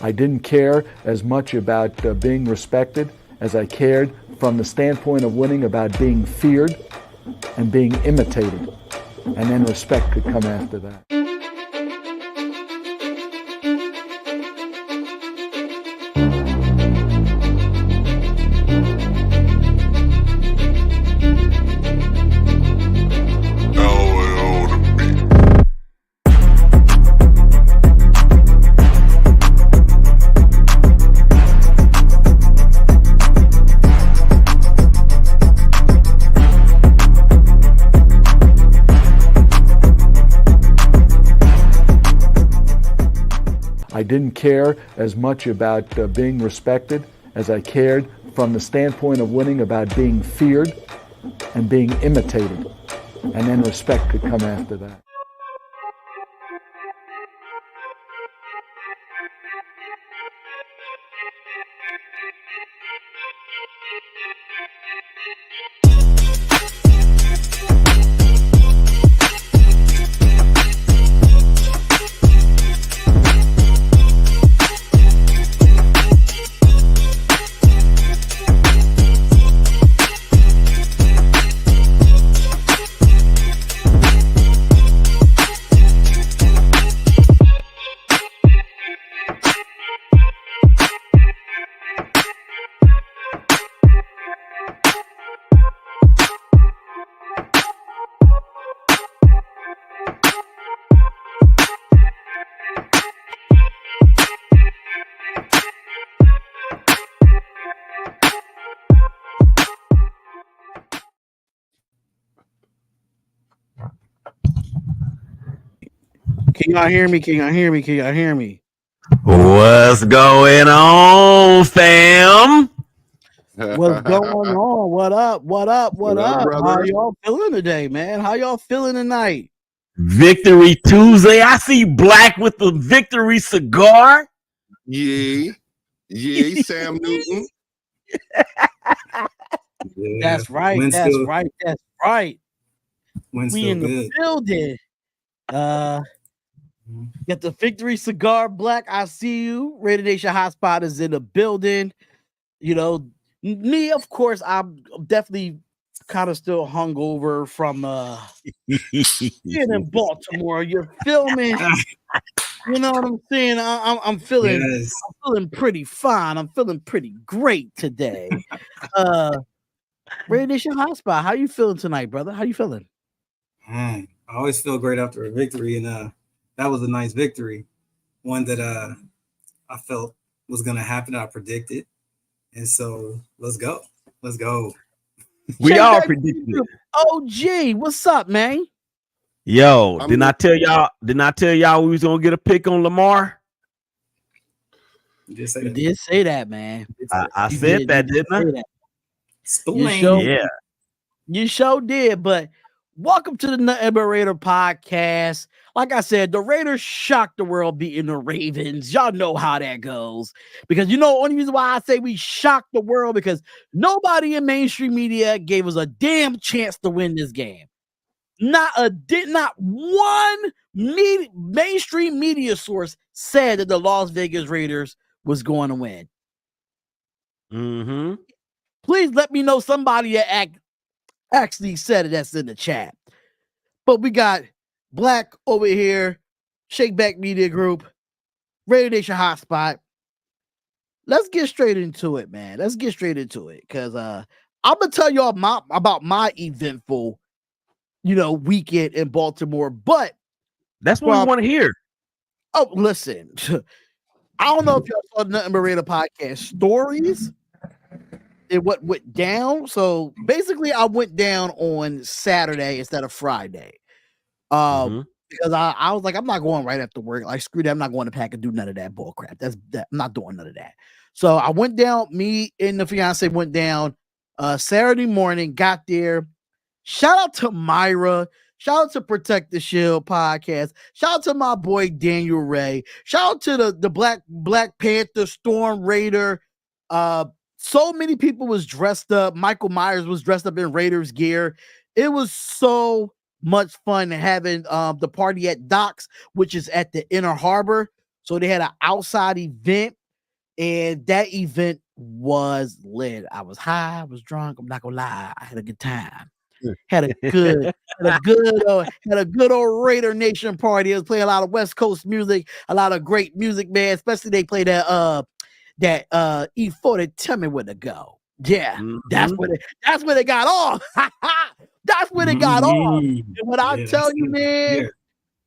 I didn't care as much about being respected as I cared from the standpoint of winning about being feared and being imitated. And then respect could come after that. I didn't care as much about being respected as I cared from the standpoint of winning about being feared and being imitated. And then respect could come after that. Can y'all hear me? Can y'all hear me? Can y'all hear me? What's going on, fam? What's going on? What up? What up? What up? brother? How y'all feeling today, man? How y'all feeling tonight? Victory Tuesday. I see Black with the Victory cigar. Yeah, Sam Newton. Yeah, That's right. wind's That's still- right. That's right. wind's We still in the good. building. Got the Victory Cigar Black. I see you. Raider Nation Hotspot is in the building. You know, me, of course, I'm definitely kind of still hungover from being in Baltimore. You feel me? You know what I'm saying? I'm feeling Yes. I'm feeling pretty fine. I'm feeling pretty great today. Raider Nation Hotspot, how you feeling tonight, brother? How you feeling? Man, I always feel great after a victory, and that was a nice victory. One that I felt was gonna happen. I predicted, and so let's go. Let's go. We Check all back predicted to it. OG, what's up, man? Yo, I'm didn't I tell y'all we was gonna get a pick on Lamar? You just say You that. did say that, man. I You said that, you didn't I? say that. Spillane. show- Yeah. You sure did, but welcome to the Nothing But Raider podcast. Like I said, the Raiders shocked the world beating the Ravens. Y'all know how that goes. Because you know, only reason why I say we shocked the world because nobody in mainstream media gave us a damn chance to win this game. Not one mainstream media source said that the Las Vegas Raiders was going to win. Mm-hmm. Please let me know somebody that actually said it that's in the chat. But we got Black over here, Shakeback Media Group, Radio Nation Hotspot. Let's get straight into it, man. Let's get straight into it. Cause I'm gonna tell y'all about my eventful, weekend in Baltimore. But That's what we want to hear. oh, listen. I don't know if y'all saw Nothing But Raider podcast stories. What went down. So basically, I went down on Saturday instead of Friday. Because I was like, I'm not going right after work. Like, screw that. I'm not going to pack and do none of that bull crap. I'm not doing none of that. So I went down, me and the fiance went down Saturday morning, got there. Shout out to Myra. Shout out to Protect the Shield podcast. Shout out to my boy Daniel Ray. Shout out to the Black Panther Storm Raider. So many people was dressed up. Michael Myers was dressed up in Raiders gear. It was so much fun having the party at Docks, which is at the Inner Harbor. So they had an outside event, and that event was lit. I was high, I was drunk. I'm not gonna lie, I had a good time. Had a good old Raider Nation party. It was playing a lot of West Coast music, a lot of great music, man. Especially they play that E40. Tell me where to go. Yeah, that's where they got off. That's where they got off. And what I tell you, man,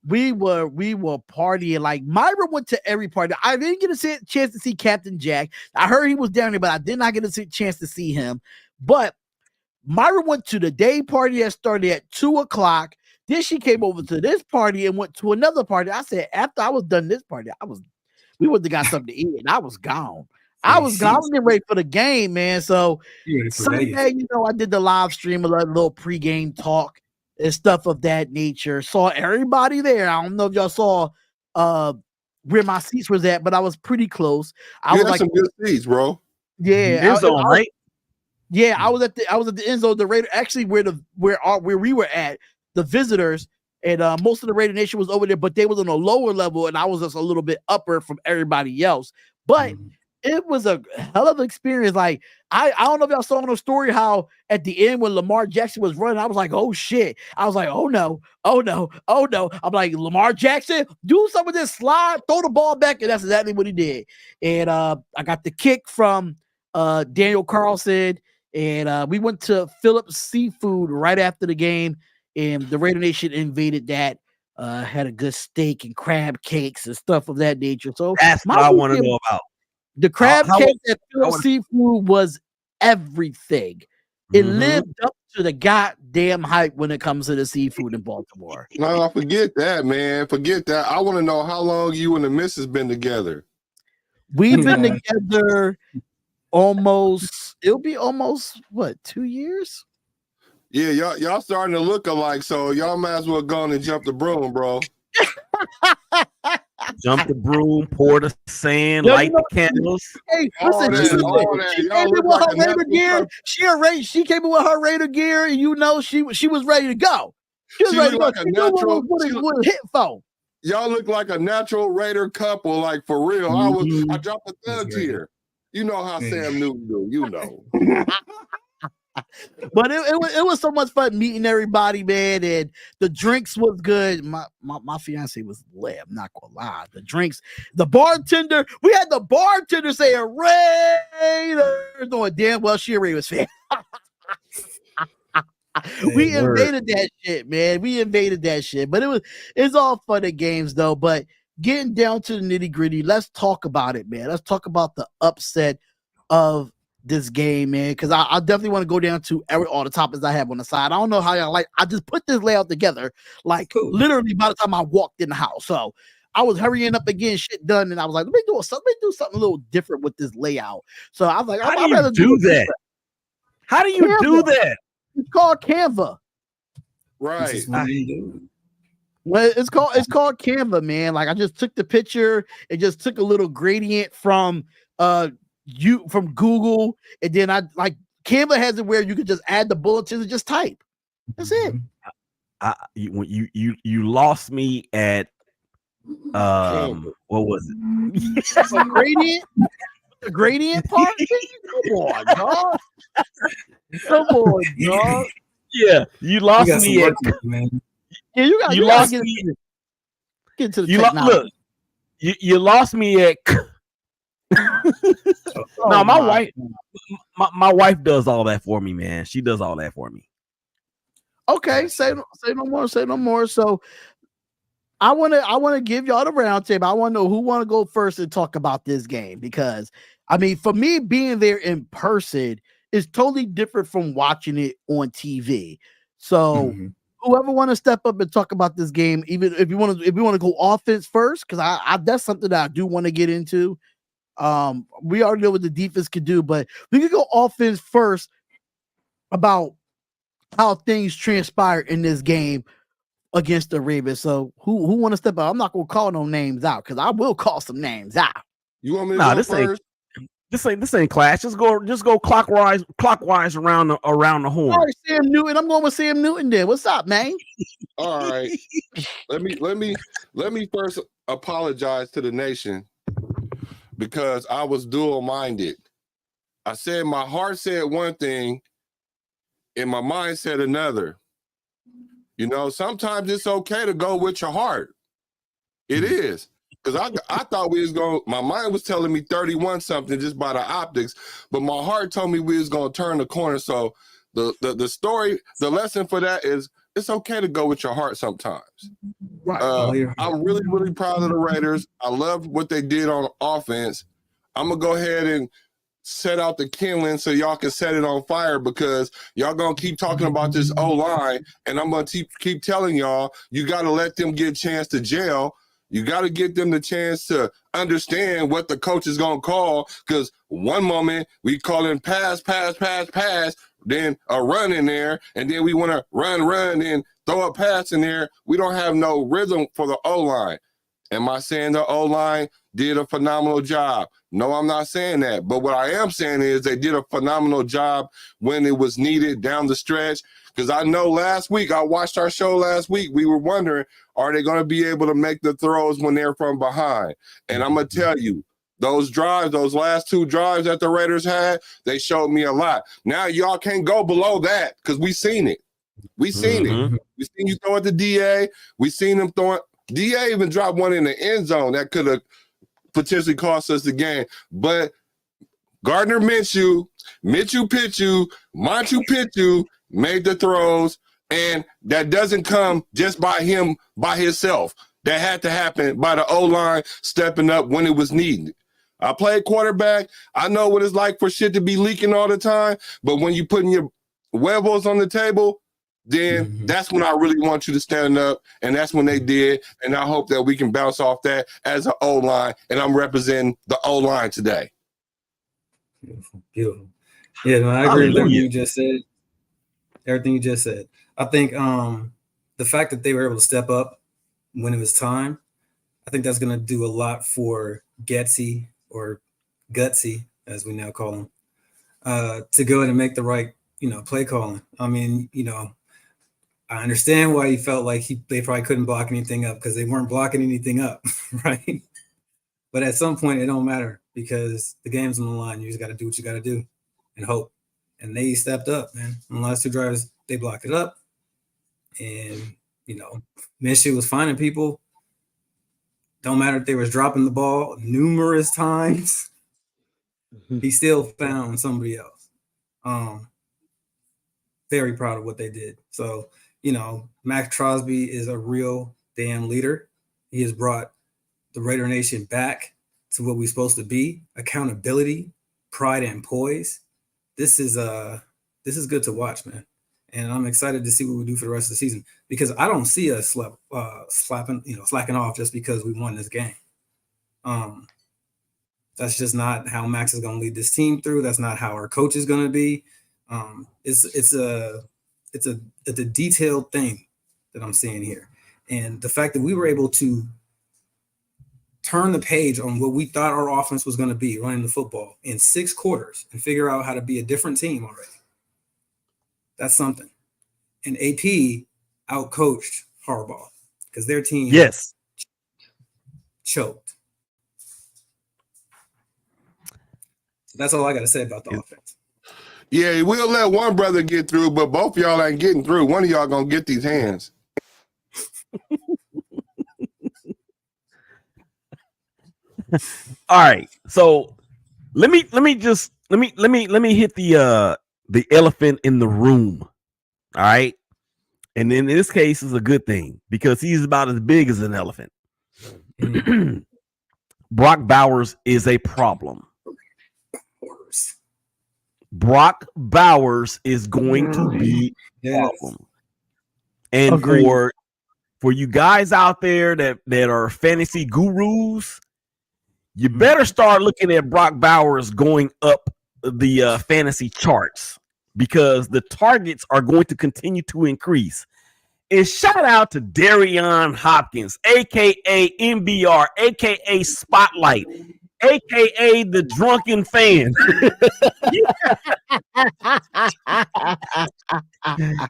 we were partying. Like Myra went to every party. I didn't get a chance to see Captain Jack. I heard he was down there, but I did not get a chance to see him. But Myra went to the day party that started at 2:00. Then she came over to this party and went to another party. I said, after I was done this party, we would have got something to eat, and I was gone. I was getting ready for the game, man. So Sunday, I did the live stream, a little pregame talk and stuff of that nature. Saw everybody there. I don't know if y'all saw where my seats was at, but I was pretty close. I was like, some good seats, bro. Yeah, right? Yeah, I was at the end zone. The Raider, actually, where we were at, the visitors, and most of the Raider Nation was over there, but they was on a lower level, and I was just a little bit upper from everybody else. But it was a hell of an experience. Like I don't know if y'all saw in the story how at the end when Lamar Jackson was running, I was like, oh shit. I was like, oh no. I'm like, Lamar Jackson, do some of this slide, throw the ball back, and that's exactly what he did. And I got the kick from Daniel Carlson. And we went to Phillips Seafood right after the game, and the Raider Nation invaded that. Had a good steak and crab cakes and stuff of that nature. So that's what I want to know about. The crab cake at Phillips Seafood was everything. It lived up to the goddamn hype when it comes to the seafood in Baltimore. No, forget that, man. Forget that. I want to know how long you and the missus been together. We've been together it'll be almost what, 2 years? Yeah, y'all starting to look alike, so y'all might as well go on and jump the broom, bro. Jump the broom, pour the sand, light the candles. Hey, listen, she came in with her Raider gear. She came in with her Raider gear, and she was ready to go. She was ready to go. Like a natural. What hit phone. Y'all look like a natural Raider couple, like for real. I dropped a thug here. You know how Sam Newton do, you know. But it was so much fun meeting everybody, man, and the drinks was good. My fiance was lit. I'm not gonna lie. The drinks, the bartender, we had the bartender saying Raiders, knowing damn well she a Raiders fan. We invaded that shit, man. We invaded that shit. But it's all fun and games though. But getting down to the nitty-gritty, let's talk about it, man. Let's talk about the upset of this game, man, because I definitely want to go down to all the topics I have on the side. I don't know how y'all like. I just put this layout together, like literally by the time I walked in the house. So I was hurrying up and getting shit done, and I was like, let me do something a little different with this layout. So I was like, how do you do that? How do you do that? It's called Canva. Right. Well, it's called Canva, man. Like I just took the picture and just took a little gradient from Google, and then Canva has it where you can just add the bulletins and just type. That's it. You lost me at what was it? The gradient? The gradient part? Come on, dog. Come on, dog. Yeah, you lost me at man. Yeah, you lost me. Get to the technology. You lost me at no, my wife does all that for me, man. She does all that for me. Okay, say no more. So I want to give y'all the round table. I want to know who want to go first and talk about this game, because I mean, for me, being there in person is totally different from watching it on TV. So whoever want to step up and talk about this game, even if you want to go offense first, because I that's something that I do want to get into. We already know what the defense could do, but we could go offense first about how things transpire in this game against the Ravens. So who want to step up? I'm not gonna call no names out, because I will call some names out. You want me to go first? This ain't clash. Just go clockwise around the All horn. right, Sam Newton. I'm going with Sam Newton there. What's up, man? All right. Let me first apologize to the nation because I was dual-minded. I said my heart said one thing and my mind said another. You know, sometimes it's okay to go with your heart. It is. Because I thought we was going, my mind was telling me 31 something just by the optics, but my heart told me we was going to turn the corner. So the story, the lesson for that is it's okay to go with your heart sometimes. Right. I'm really, really proud of the Raiders. I love what they did on offense. I'm going to go ahead and set out the kindling so y'all can set it on fire because y'all going to keep talking about this O-line, and I'm going to keep telling y'all, you got to let them get a chance to gel. You got to get them the chance to understand what the coach is going to call, because one moment we call in pass, then a run in there, and then we want to run, and throw a pass in there. We don't have no rhythm for the O-line. Am I saying the O-line did a phenomenal job? No, I'm not saying that. But what I am saying is they did a phenomenal job when it was needed down the stretch. Because I know last week, I watched our show last week, we were wondering, are they going to be able to make the throws when they're from behind? And I'm going to tell you, those drives, those last two drives that the Raiders had, they showed me a lot. Now y'all can't go below that because we seen it. We seen it. We seen you throw it to DA. We seen him throwing. DA even dropped one in the end zone that could have potentially cost us the game. But Gardner Minshew, Machu Picchu made the throws, and that doesn't come just by him by himself. That had to happen by the O-line stepping up when it was needed. I played quarterback. I know what it's like for shit to be leaking all the time, but when you're putting your huevos on the table, then that's when I really want you to stand up, and that's when they did, and I hope that we can bounce off that as an O-line, and I'm representing the O-line today. Beautiful. Yeah, no, I agree with everything you just said. Everything you just said. I think the fact that they were able to step up when it was time, I think that's going to do a lot for Getsy, or Gutsy, as we now call him, to go ahead and make the right, play calling. I mean, I understand why he felt like they probably couldn't block anything up because they weren't blocking anything up, right? But at some point, it don't matter because the game's on the line. You just got to do what you got to do and hope. And they stepped up, man. On the last two drives, they blocked it up. And, Minshew was finding people. Don't matter if they was dropping the ball numerous times. He still found somebody else. Very proud of what they did. So, Max Crosby is a real damn leader. He has brought the Raider Nation back to what we're supposed to be: accountability, pride, and poise. This is good to watch, man. And I'm excited to see what we do for the rest of the season because I don't see us slacking off just because we won this game. That's just not how Max is going to lead this team through. That's not how our coach is going to be. It's a detailed thing that I'm seeing here. And the fact that we were able to turn the page on what we thought our offense was going to be running the football in 6 quarters and figure out how to be a different team already. That's something. And AP outcoached Harbaugh because their team choked. So that's all I got to say about the offense. Yeah, we'll let one brother get through, but both of y'all ain't getting through. One of y'all gonna get these hands. All right, so let me hit the elephant in the room. All right, and in this case, is a good thing because he's about as big as an elephant. Brock Bowers is a problem. Brock Bowers is going to be a problem. And agreed. for you guys out there that are fantasy gurus, you better start looking at Brock Bowers going up the fantasy charts because the targets are going to continue to increase. And shout out to Darian Hopkins, aka MBR, aka Spotlight. aka the drunken fan.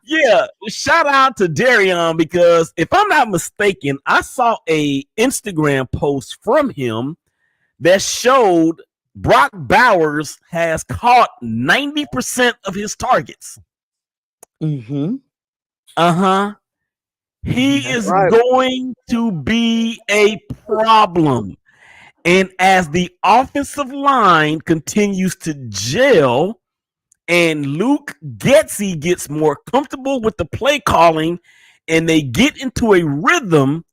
Yeah, shout out to Darion because if I'm not mistaken, I saw a Instagram post from him that showed Brock Bowers has caught 90% of his targets. Mm-hmm. Uh-huh. He That's is right. going to be a problem. And as the offensive line continues to gel and Luke Getsy gets more comfortable with the play calling and they get into a rhythm,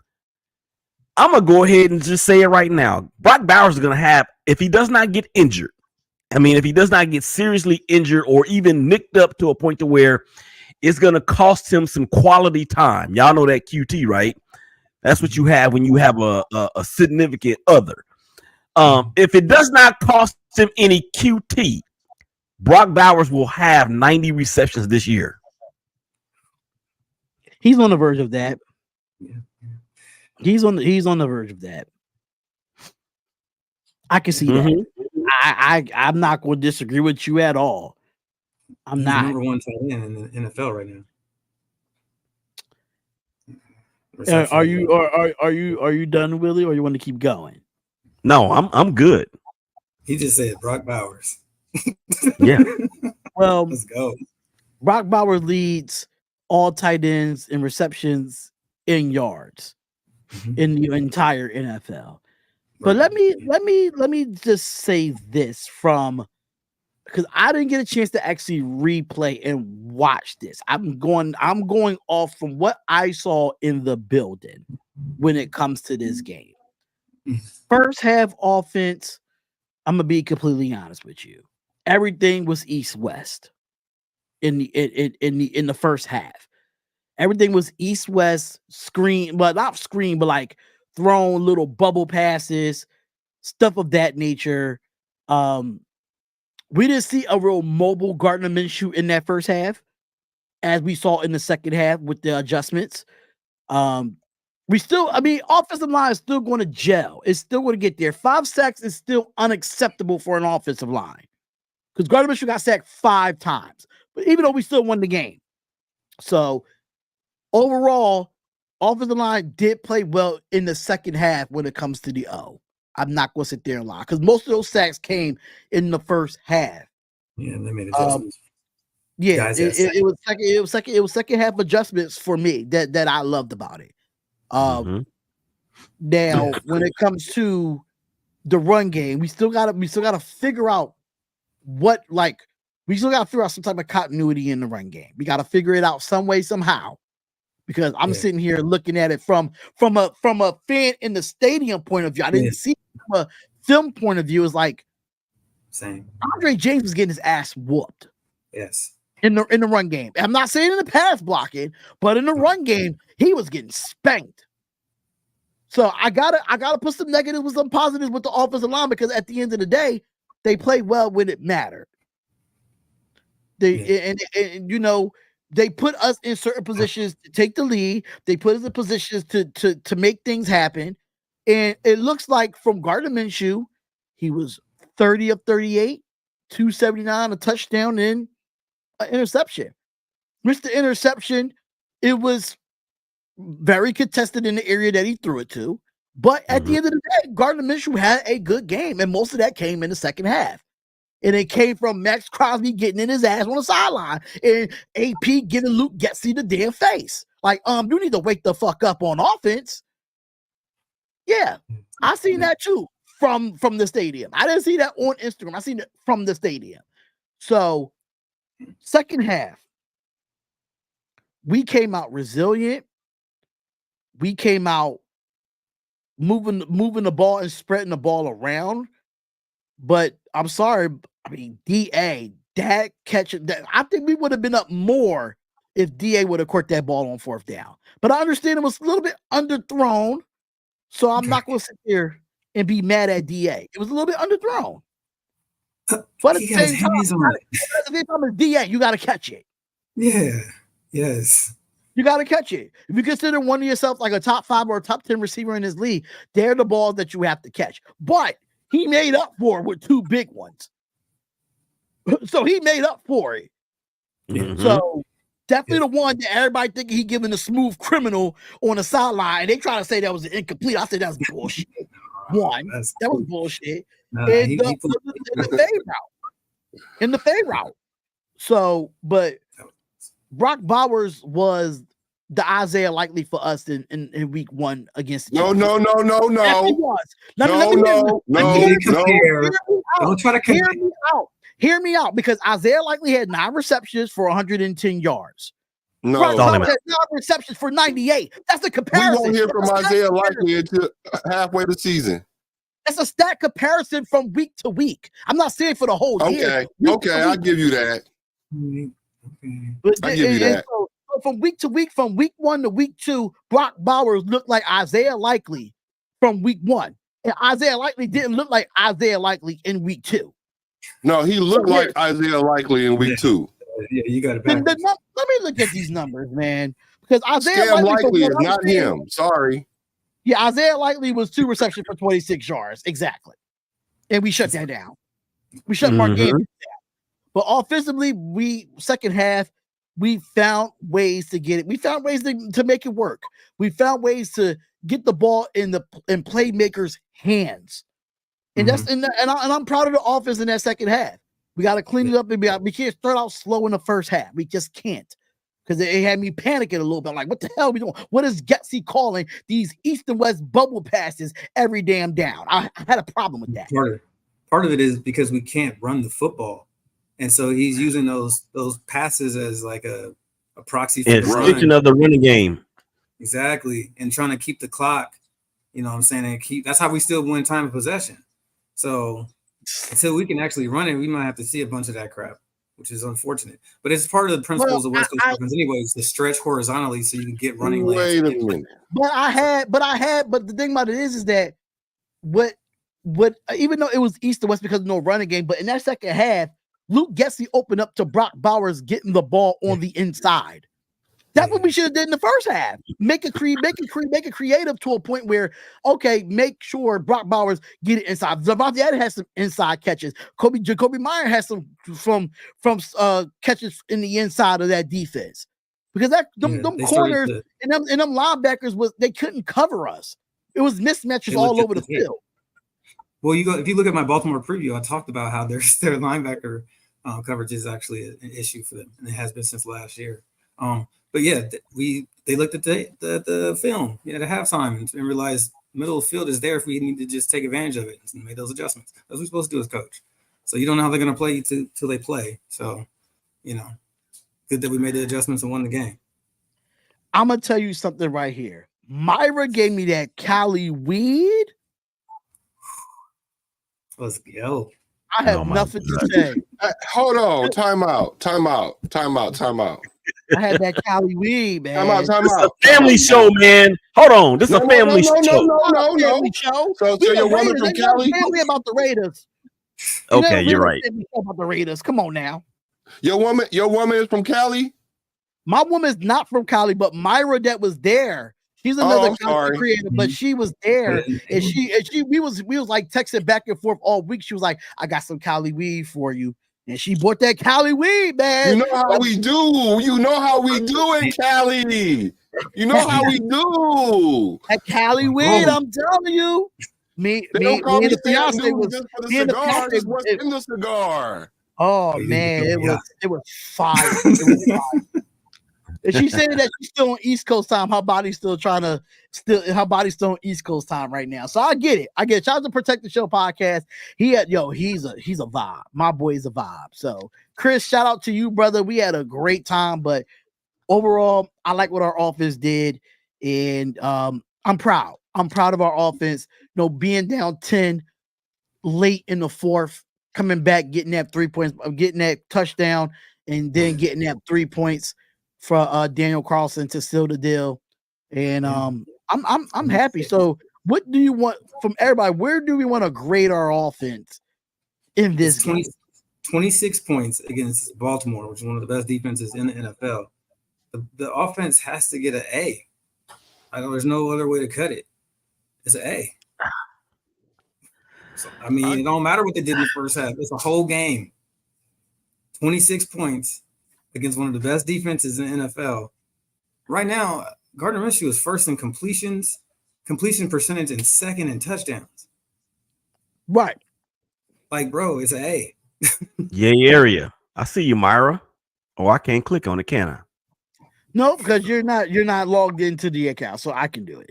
I'm going to go ahead and just say it right now. Brock Bowers is going to have, if he does not get injured, if he does not get seriously injured or even nicked up to a point to where it's going to cost him some quality time. Y'all know that QT, right? That's what you have when you have a significant other. If it does not cost him any QT, Brock Bowers will have 90 receptions this year. He's on the verge of that. He's on the verge of that. I can see that. I'm not going to disagree with you at all. I'm He's not. number one tight end in the NFL right now. Are you done, Willie, or you want to keep going? No, I'm good. He just said Brock Bowers. Yeah. Well, Let's go. Brock Bowers leads all tight ends in receptions in yards in the entire NFL. But let me just say this because I didn't get a chance to actually replay and watch this. I'm going off from what I saw in the building when it comes to this game. First half offense, I'm gonna be completely honest with you. Everything was east-west in the first half. Everything was east-west screen, but not screen, but like throwing little bubble passes, stuff of that nature. We didn't see a real mobile Gardner Minshew in that first half, as we saw in the second half with the adjustments. Offensive line is still going to gel. It's still going to get there. 5 sacks is still unacceptable for an offensive line because Gardner Minshew got sacked 5 times, but even though we still won the game. So overall, offensive line did play well in the second half when it comes to the O. I'm not going to sit there and lie because most of those sacks came in the first half. Yeah, they made adjustments. Yeah, it was second half adjustments for me that I loved about it. Now when it comes to the run game, we still gotta figure out we still gotta figure out some type of continuity in the run game. We gotta figure it out some way, somehow. Because I'm sitting here looking at it from a fan in the stadium point of view. I didn't see it from a film point of view. It's like same. Andre James was getting his ass whooped. Yes. In the run game. I'm not saying in the pass blocking, but in the run game, he was getting spanked. So I gotta put some negatives with some positives with the offensive line because at the end of the day, they play well when it mattered. And they put us in certain positions to take the lead. They put us in positions to make things happen. And it looks like from Gardner Minshew, he was 30 of 38, 279, a touchdown, and an interception. Missed the interception. It was very contested in the area that he threw it to. But at the end of the day, Gardner Minshew had a good game, and most of that came in the second half. And it came from Max Crosby getting in his ass on the sideline and AP getting Luke Getsy the damn face. Like, you need to wake the fuck up on offense. Yeah, I seen that too from the stadium. I didn't see that on Instagram. I seen it from the stadium. So, second half, we came out resilient. We came out moving the ball and spreading the ball around. But I'm sorry, that catch, I think we would have been up more if DA would have caught that ball on fourth down. But I understand it was a little bit underthrown, so I'm not going to sit there and be mad at DA. It was a little bit underthrown. But at the same time, it's DA, you got to catch it. Yeah. Yes. You got to catch it. If you consider one of yourself like a top 5 or a top 10 receiver in this league, they're the balls that you have to catch. But he made up for it with 2 big ones. So he made up for it. Mhm. So definitely the one that everybody thinking he giving a smooth criminal on the sideline. And they try to say that was incomplete. I said that was bullshit. One, that was bullshit. In the fade route. In the fade route. So, but Brock Bowers was the Isaiah Likely for us in week 1 against the Chiefs. No. Yes, he was. Don't try to hear me out. Hear me out, because Isaiah Likely had 9 receptions for 110 yards. No, Brock Bowers had 9 receptions for 98. That's the we comparison. won't hear from Isaiah Likely until halfway the season. That's a stat comparison from week to week. I'm not saying for the whole year. Okay, I'll give you that. I give you that. So from week to week, from week 1 to week 2, Brock Bowers looked like Isaiah Likely from week 1. And Isaiah Likely didn't look like Isaiah Likely in week 2. No, he looked like Isaiah Likely in week 2. Yeah, you got it. Let me look at these numbers, man. Because Isaiah Scam Likely is not him. Sorry. Yeah, Isaiah Likely was 2 receptions for 26 yards. Exactly. And we shut that down. We shut Mark Andrews down. But offensively, second half, we found ways to get it. We found ways to make it work. We found ways to get the ball in playmakers' hands. And that's and I'm proud of the offense in that second half. We got to clean it up, and we can't start out slow in the first half. We just can't, because it had me panicking a little bit. Like, what the hell are we doing? What is Getsy calling these east and west bubble passes every damn down? I had a problem with that. Part of it is because we can't run the football, and so he's using those passes as like a proxy for the extension of the running game. Exactly, and trying to keep the clock. You know what I'm saying? And that's how we still win time of possession. So until we can actually run it, we might have to see a bunch of that crap, which is unfortunate. But it's part of the principles of West Coast offense, anyways, to stretch horizontally so you can get running lanes. Wait a minute. But the thing about it is that what even though it was east to west because of no running game, but in that second half, Luke Getsy opened up to Brock Bowers getting the ball on the inside. That's what we should have did in the first half. Make it creative to a point where, okay, make sure Brock Bowers get it inside. Zavante Adams has some inside catches. Jacoby Meyer has some from catches in the inside of that defense, because them corners and them linebackers they couldn't cover us. It was mismatches all over the field. Well, if you look at my Baltimore preview, I talked about how their linebacker coverage is actually an issue for them, and it has been since last year. But yeah, they looked at the film at halftime and realized middle of the field is there if we need to just take advantage of it and make those adjustments. That's what we're supposed to do as coach. So you don't know how they're going to play you till they play. So, good that we made the adjustments and won the game. I'm going to tell you something right here. Myra gave me that Cali weed. Let's go. I have nothing to say. Hold on. Time out. I had that Cali weed, man. Time out. This is a family show, man. Hold on. This is a family show. No. So your woman from Cali? Family about the Raiders. Okay, you're right. About the Raiders. Come on now. Your woman is from Cali? My woman is not from Cali, but Myra that was there. She's another content creator, but she was there, and we was like texting back and forth all week. She was like, "I got some Cali weed for you," and she bought that Cali weed, man. You know how we do. You know how we do it, Cali. You know how we do. That Cali weed, I'm telling you. Me and the fiance was just for the cigar. Just what's in the cigar. Oh man, it was fire. It was fire. And she said that she's still on East Coast time. Her body's still on East Coast time right now. So I get it. Shout out to Protect the Show podcast. He's a vibe. My boy's a vibe. So Chris, shout out to you, brother. We had a great time, but overall, I like what our offense did, and I'm proud. I'm proud of our offense. Being down 10 late in the fourth, coming back, getting that 3 points, getting that touchdown, and then getting that 3 points for Daniel Carlson to seal the deal, and I'm happy. So, what do you want from everybody? Where do we want to grade our offense in this game? 26 points against Baltimore, which is one of the best defenses in the NFL. The offense has to get an A. There's no other way to cut it. It's an A. So, I mean, it don't matter what they did in the first half. It's a whole game. 26 points against one of the best defenses in the NFL. Right now, Gardner Minshew is first in completion percentage, and second in touchdowns. Right. Like, bro, it's an A. Yay area. I see you, Myra. Oh, I can't click on it, can I? No, because you're not logged into the account, so I can do it.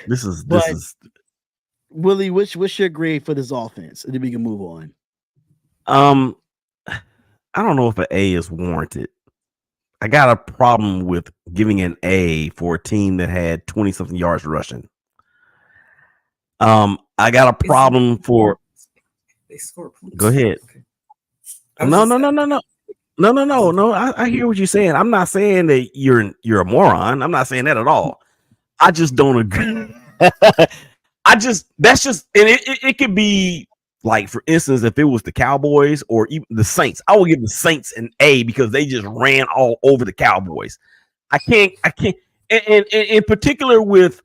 This is Willie, what's your grade for this offense? And then we can move on. I don't know if an A is warranted. I got a problem with giving an A for a team that had 20-something yards rushing. I got a problem for. They score points. Go ahead. Okay. No. I hear what you're saying. I'm not saying that you're a moron. I'm not saying that at all. I just don't agree. That's just, and it could be like, for instance, if it was the Cowboys or even the Saints, I would give the Saints an A because they just ran all over the Cowboys. I can't, and in particular with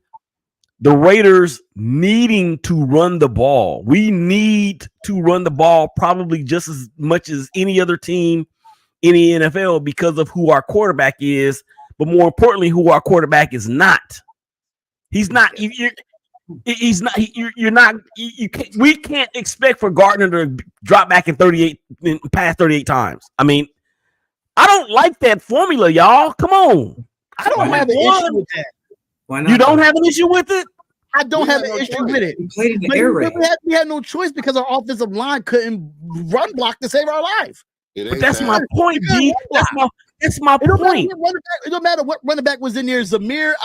the Raiders needing to run the ball. We need to run the ball probably just as much as any other team in the NFL because of who our quarterback is, but more importantly, who our quarterback is not. He's not. He's not. You're not. You can't. We can't expect for Gardner to drop back in past 38 times. I mean, I don't like that formula, y'all. Come on. I don't have an issue with that. Why not? You don't have an issue with it? I don't have an issue with it. We played in the But air raid. we had no choice because our offensive line couldn't run block to save our life. But that's my point, B. That's my point. It don't matter what running back was in there. Amir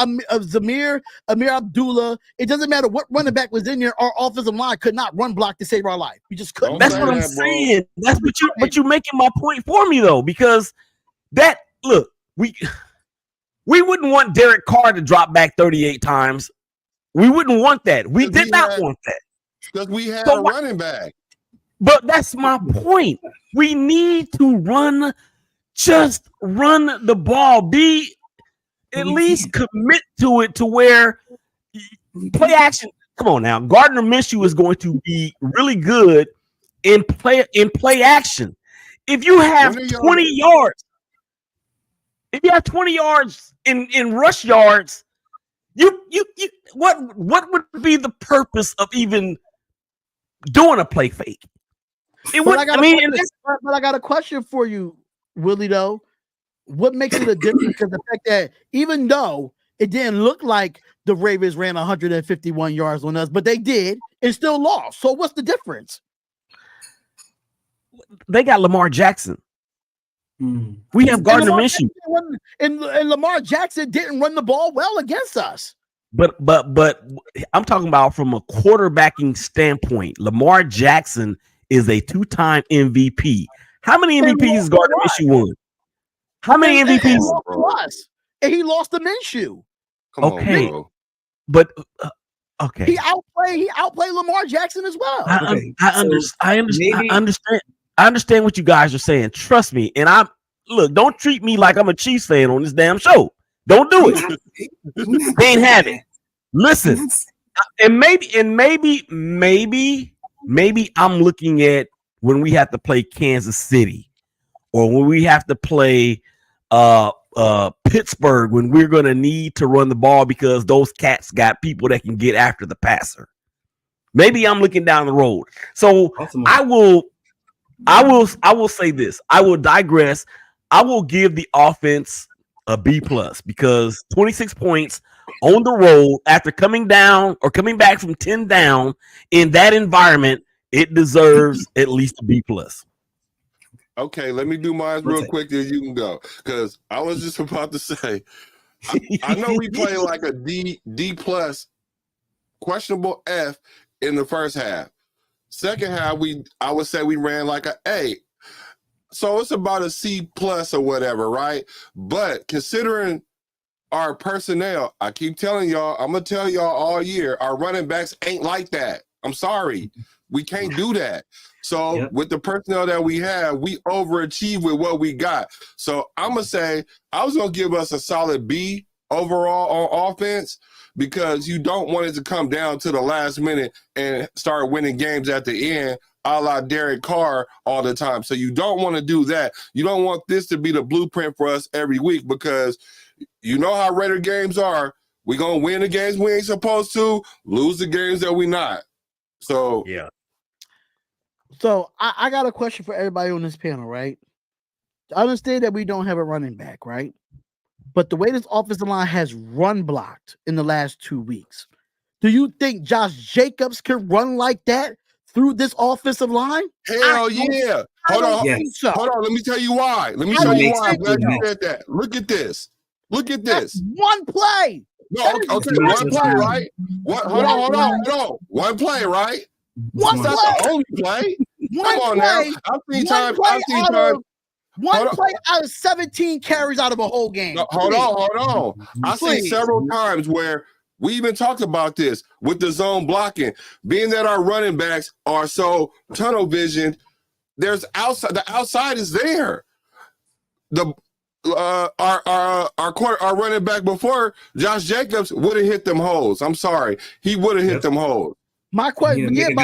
Abdullah. It doesn't matter what running back was in there. Our offensive line could not run block to save our life. We just couldn't. That's what I'm saying. That's but you're making my point for me though, because we wouldn't want Derek Carr to drop back 38 times. We wouldn't want that. We did not want that because we had a running back. But that's my point. We need to just run the ball. Be at least commit to it to where play action. Come on now. Gardner Minshew is going to be really good in play action. If you have 20 yards, in rush yards, what would be the purpose of even doing a play fake? But I got a question for you, Willie, though. What makes it a difference? Because the fact that even though it didn't look like the Ravens ran 151 yards on us, but they did and still lost. So what's the difference? They got Lamar Jackson. We have Gardner Minshew. And Lamar Jackson didn't run the ball well against us. But I'm talking about from a quarterbacking standpoint. Lamar Jackson is a 2-time MVP. How many MVPs has Gardner Minshew won? How many MVPs? And he lost to Minshew. Come on, bro. But okay. He outplayed Lamar Jackson as well. I understand what you guys are saying. Trust me. And don't treat me like I'm a Chiefs fan on this damn show. Don't do it. They ain't have it. Listen, and maybe I'm looking at when we have to play Kansas City or when we have to play Pittsburgh, when we're going to need to run the ball because those cats got people that can get after the passer. Maybe I'm looking down the road. So I will say this. I will digress. I will give the offense a B+ because 26 points on the road after coming down or coming back from 10 down in that environment, it deserves at least a B+. Okay, let me do mine real quick, then you can go. Because I was just about to say, I know we played like a D+, questionable F in the first half. Second half, I would say we ran like an A. So it's about a C+ or whatever, right? But considering our personnel, I keep telling y'all, I'm going to tell y'all all year, our running backs ain't like that. I'm sorry. We can't do that. So with the personnel that we have, we overachieve with what we got. So I'm going to say, I was going to give us a solid B overall on offense because you don't want it to come down to the last minute and start winning games at the end, a la Derek Carr all the time. So you don't want to do that. You don't want this to be the blueprint for us every week because you know how Raider games are. We're going to win the games we ain't supposed to, lose the games that we not. So, yeah. So I got a question for everybody on this panel, right? I understand that we don't have a running back, right? But the way this offensive line has run blocked in the last 2 weeks, do you think Josh Jacobs can run like that through this offensive line? Hell yeah. Hold on. Let me tell you why. I'm glad you said that. Look at this. That's one play. No, okay, one play, right? Hold on. One play, right? One That's play. the only play. One Come on play. now. I've seen times. One play out of 17 carries out of a whole game. No, hold on. I've seen several times where we even talked about this with the zone blocking. Being that our running backs are so tunnel visioned, there's outside. The outside is there. Our running back before Josh Jacobs would have hit them holes. I'm sorry, he would have hit them holes. My question, from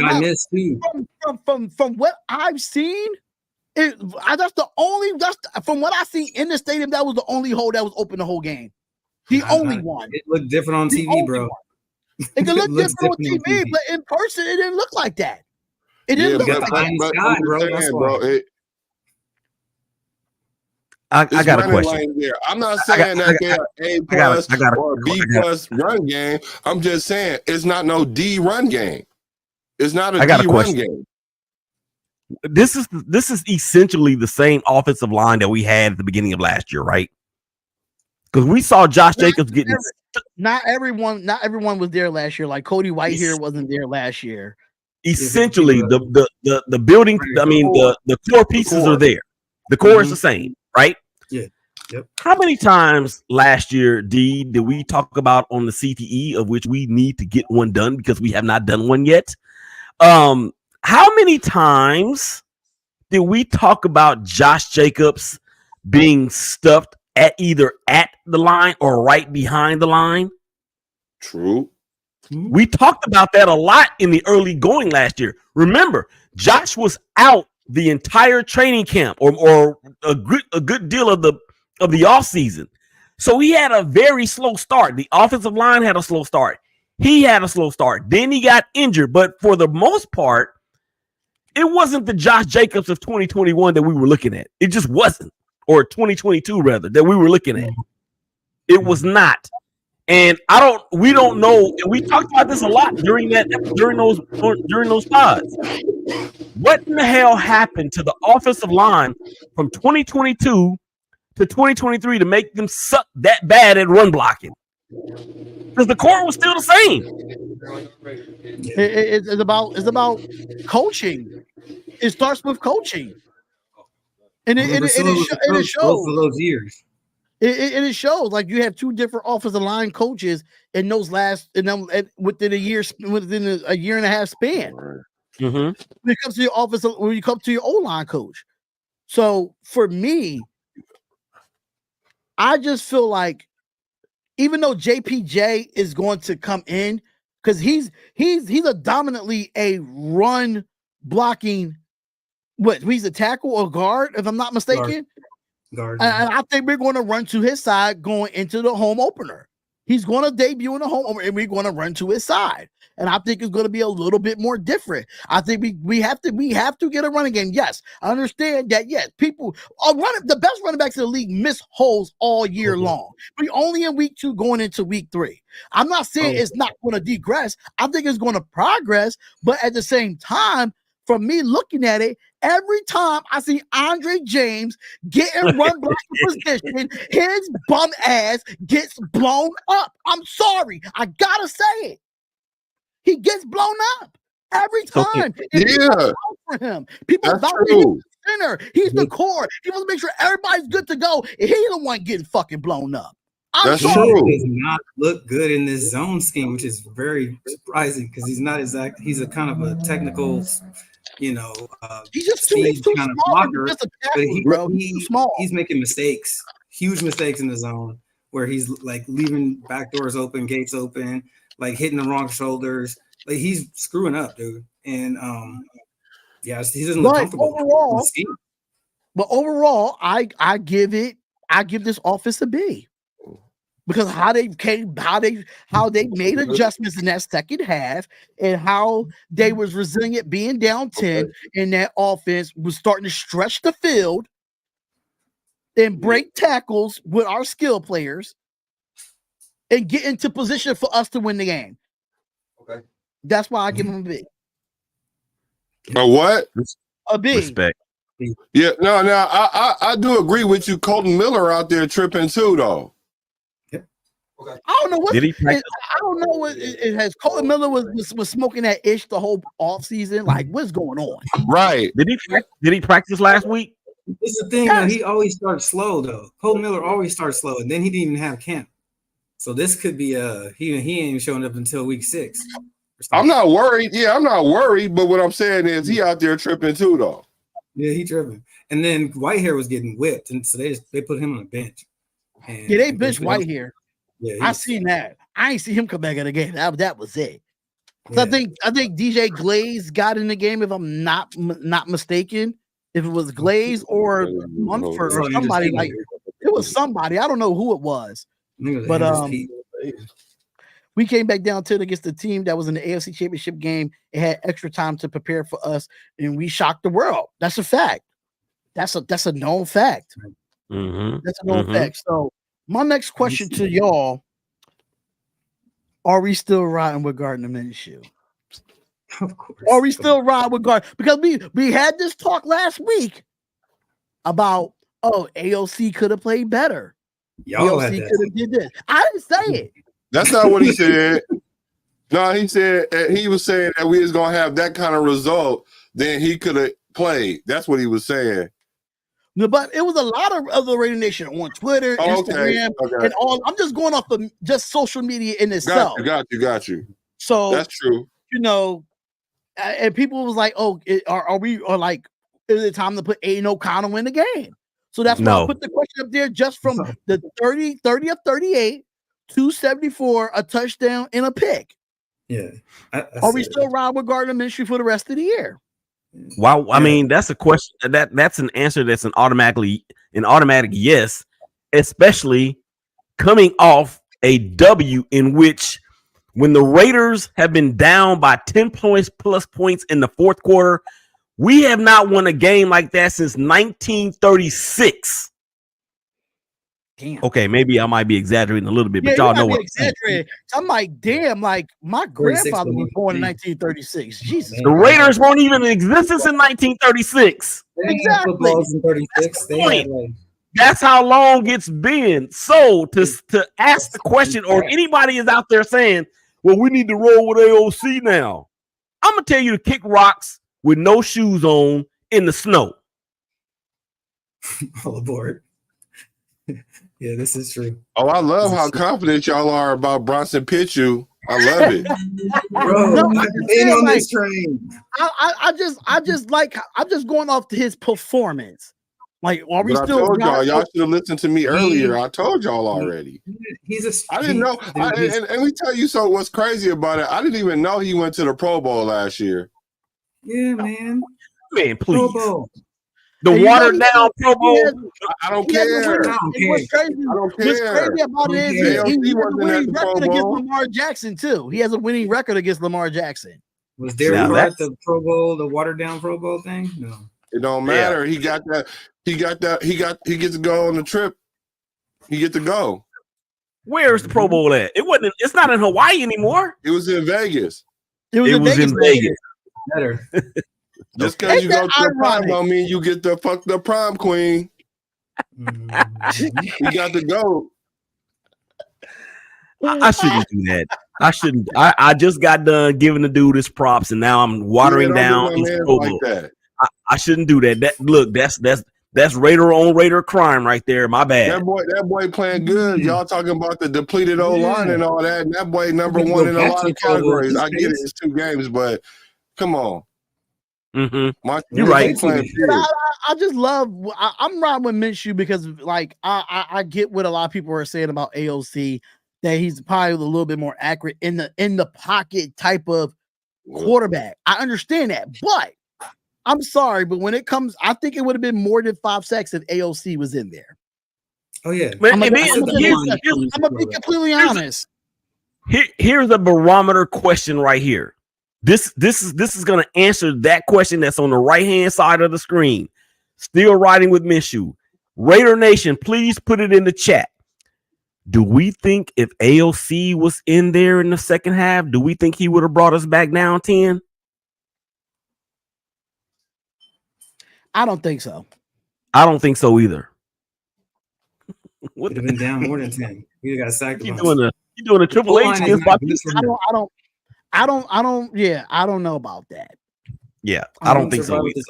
what I've seen, from what I see in the stadium, that was the only hole that was open the whole game. The only one. It looked different on TV, bro. It could look different on TV, but in person, it didn't look like that. It didn't look like that. Bro. I got a question. I'm not saying that they're A plus or B plus run game. I'm just saying it's not no D run game. It's not a D run game. This is essentially the same offensive line that we had at the beginning of last year, right? Because we saw Josh Jacobs getting. Not everyone was there last year. Like Cody Whitehair wasn't there last year. Essentially, the building. I mean, the core pieces are there. The core is the same, right? Yeah. Yep. How many times last year, D, did we talk about on the CTE of which we need to get one done because we have not done one yet? How many times did we talk about Josh Jacobs being stuffed either at the line or right behind the line? True. We talked about that a lot in the early going last year. Remember, Josh was out the entire training camp or a good deal of the offseason. So he had a very slow start. The offensive line had a slow start. He had a slow start. Then he got injured. But for the most part, it wasn't the Josh Jacobs of 2021 that we were looking at. It just wasn't. Or 2022, rather, that we were looking at. It was not. And we don't know. And we talked about this a lot during those pods. What in the hell happened to the offensive line from 2022 to 2023 to make them suck that bad at run blocking? Because the core was still the same. It's about coaching. It starts with coaching, and it shows for those years. It shows like you have two different offensive line coaches in those within a year and a half span. Mm-hmm. When it comes to your when you come to your O-line coach. So for me, I just feel like even though JPJ is going to come in because he's a dominantly a run blocking. He's a tackle or guard, if I'm not mistaken. Guard. And I think we're going to run to his side going into the home opener. He's going to debut in the home opener, and we're going to run to his side. And I think it's going to be a little bit more different. I think we have to get a running game. Yes, I understand that. Yes, people are the best running backs in the league miss holes all year long. We're only in week 2 going into week 3. I'm not saying it's not going to degress. I think it's going to progress, but at the same time, from me looking at it, every time I see Andre James get in run blocking position, his bum ass gets blown up. I'm sorry. I gotta say it. He gets blown up every time. Yeah. For him. People vouch for him center. He's the core. He wants to make sure everybody's good to go. And he's the one getting fucking blown up. That's true. He does not look good in this zone scheme, which is very surprising because he's not exact. He's a kind of a technical, he's just too kind small. Of blocker, just a tackle, bro. He's too small. He's making mistakes, huge mistakes in the zone. where he's like leaving back doors open, gates open, like hitting the wrong shoulders. Like he's screwing up, dude. And yeah, he doesn't look comfortable. Overall, I give this offense a B. Because how they made adjustments in that second half and how they was resilient being down 10 and that offense was starting to stretch the field and break tackles with our skill players and get into position for us to win the game. Okay. That's why I give them a B. A what? A B. Respect. Yeah, no, I do agree with you. Colton Miller out there tripping too, though. Okay. I don't know what. Did he practice? I don't know what it has. Colton Miller was smoking that ish the whole off season. Like, what's going on? Right. Did he practice last week? It's the thing that he always starts slow though. Colton Miller always starts slow, and then he didn't even have camp. So this could be he ain't even showing up until week 6. I'm not worried. Yeah, I'm not worried. But what I'm saying is he out there tripping too, though. Yeah, he tripping. And then Whitehair was getting whipped, and so they put him on the bench. And Yeah, they bench Whitehair. Yeah, I seen that. I ain't see him come back in the game. That was it. Yeah. I think DJ Glaze got in the game, if I'm not mistaken. If it was Glaze or Munford or somebody, like it was somebody. I don't know who it was. But we came back down to it against the team that was in the AFC Championship game. It had extra time to prepare for us, and we shocked the world. That's a fact. That's a known fact. Mm-hmm. That's a known fact. So my next question to y'all: are we still riding with Gardner Minshew? Of course. Are we still riding with Gardner? Because we had this talk last week about AOC could have played better. Y'all AOC could have did this. I didn't say it. That's not what he said. No, he said he was saying that we was gonna have that kind of result, then he could have played. That's what he was saying. No, but it was a lot of other Radio Nation on Twitter, Instagram, and all. I'm just going off of just social media in itself. Got you. So that's true. You know, and people was like, "Oh, is it time to put Aiden O'Connell in the game?" So that's why I put the question up there, just from the 30 of 38, 274, a touchdown and a pick. Yeah. Are we still riding with Gardner Minshew for the rest of the year? Wow, I mean that's a question that's an answer that's an automatic yes, especially coming off a W in which when the Raiders have been down by 10 points plus points in the fourth quarter, we have not won a game like that since 1936. Damn. Okay, maybe I might be exaggerating a little bit, but y'all know what I'm saying. I'm like, damn, like my grandfather was born in 1936. Jesus. The Raiders weren't even in existence in 1936. Exactly. In 36. That's how long it's been. So to ask the question, or anybody is out there saying, well, we need to roll with AOC now. I'm gonna tell you to kick rocks with no shoes on in the snow. All aboard. Yeah, this is true. Oh, I love how confident y'all are about Bronson Pitchu. I love it. Bro, I've been on this train. I'm just going off to his performance. Like, are we but still? I told y'all should have listened to me earlier. I told y'all already. I didn't know. And let me tell you so what's crazy about it. I didn't even know he went to the Pro Bowl last year. Yeah, man. Man, please. Pro Bowl. The watered down Pro Bowl. I don't care. What's crazy about it is he has a winning record against Lamar Jackson too. He has a winning record against Lamar Jackson. Was Derek Hart the Pro Bowl, the watered down Pro Bowl thing? No. It don't matter. Yeah. He gets to go on the trip. He gets to go. Where's the Pro Bowl at? It's not in Hawaii anymore. It was in Vegas. It was in Vegas. Better. Just because you go to the prom don't mean you get the fucked up prom queen. You got to go. I shouldn't do that. I shouldn't. I just got done giving the dude his props, and now I'm watering down his Pro Bowl. I shouldn't do that. That's Raider on Raider crime right there. My bad. That boy playing good. Y'all talking about the depleted O-line and all that. And that boy number one in a lot of categories. I get it. It's 2 games, but come on. My You're team right. is playing But fear. I just love. I'm riding with Minshew because, like, I get what a lot of people are saying about AOC, that he's probably a little bit more accurate in the pocket type of quarterback. I understand that, but I'm sorry, but when it comes, I think it would have been more than 5 sacks if AOC was in there. Oh yeah. But I'm and gonna then be completely honest. here's a barometer question right here. This is going to answer that question that's on the right hand side of the screen. Still riding with Minshew. Raider Nation, please put it in the chat. Do we think if AOC was in there in the second half, do we think he would have brought us back down 10? I don't think so. I don't think so either. Would have been down more than 10. We got sacked. You doing a Triple H against Bautista? I don't. Yeah, I don't know about that. Yeah, I don't think so either.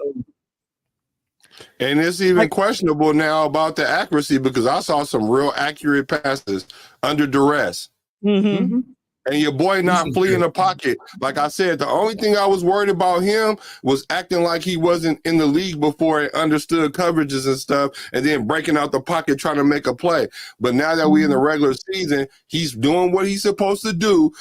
And it's even questionable now about the accuracy because I saw some real accurate passes under duress. Mm-hmm. And your boy not fleeing the pocket. Like I said, the only thing I was worried about him was acting like he wasn't in the league before and understood coverages and stuff, and then breaking out the pocket trying to make a play. But now that we're in the regular season, he's doing what he's supposed to do.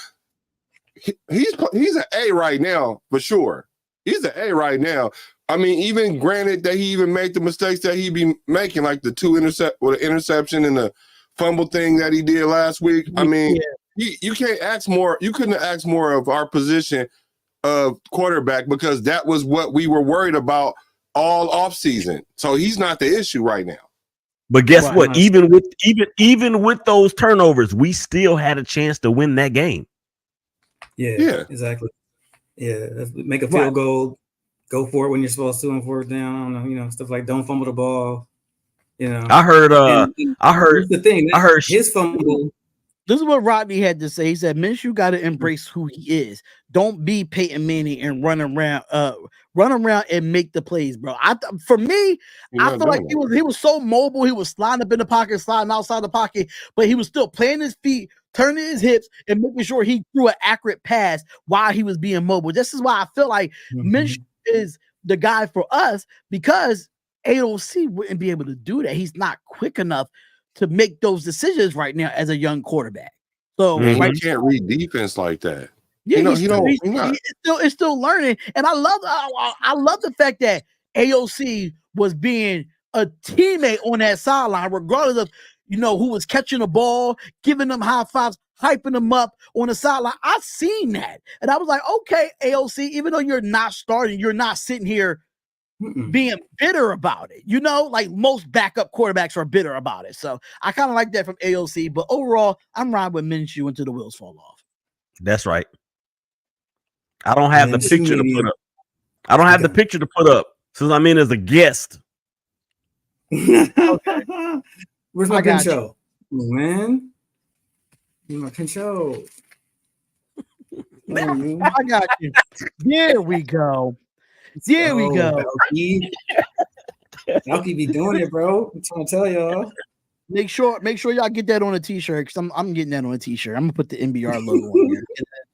He's an A right now, for sure. He's an A right now. I mean, even granted that he even made the mistakes that he be making, like the interception and the fumble thing that he did last week. I mean, you can't ask more. You couldn't have asked more of our position of quarterback because that was what we were worried about all offseason. So he's not the issue right now. But guess what? Even with those turnovers, we still had a chance to win that game. Yeah, exactly. Yeah, make a field goal, go for it when you're supposed to on fourth down. I don't know, stuff like don't fumble the ball. I heard the thing. I heard his fumble. This is what Rodney had to say. He said, Minshew got to embrace who he is. Don't be Peyton Manning and run around and make the plays, bro. For me, I feel like he was so mobile. He was sliding up in the pocket, sliding outside the pocket, but he was still playing his feet, turning his hips, and making sure he threw an accurate pass while he was being mobile. This is why I feel like Minshew is the guy for us because AOC wouldn't be able to do that. He's not quick enough to make those decisions right now as a young quarterback. So he can't read defense like that. Yeah, he's still learning. And I love the fact that AOC was being a teammate on that sideline, regardless of who was catching the ball, giving them high fives, hyping them up on the sideline. I've seen that. And I was like, okay, AOC, even though you're not starting, you're not sitting here being bitter about it. Like most backup quarterbacks are bitter about it. So I kind of like that from AOC. But overall, I'm riding with Minshew until the wheels fall off. That's right. I don't have the picture to put up. I don't have the picture to put up since I'm in as a guest. Okay. Where's my pincho? Man. My pincho. I got you. There we go. There we go. Balky be doing it, bro. I'm trying to tell y'all. Make sure y'all get that on a t-shirt because I'm getting that on a t-shirt. I'm gonna put the NBR logo on here.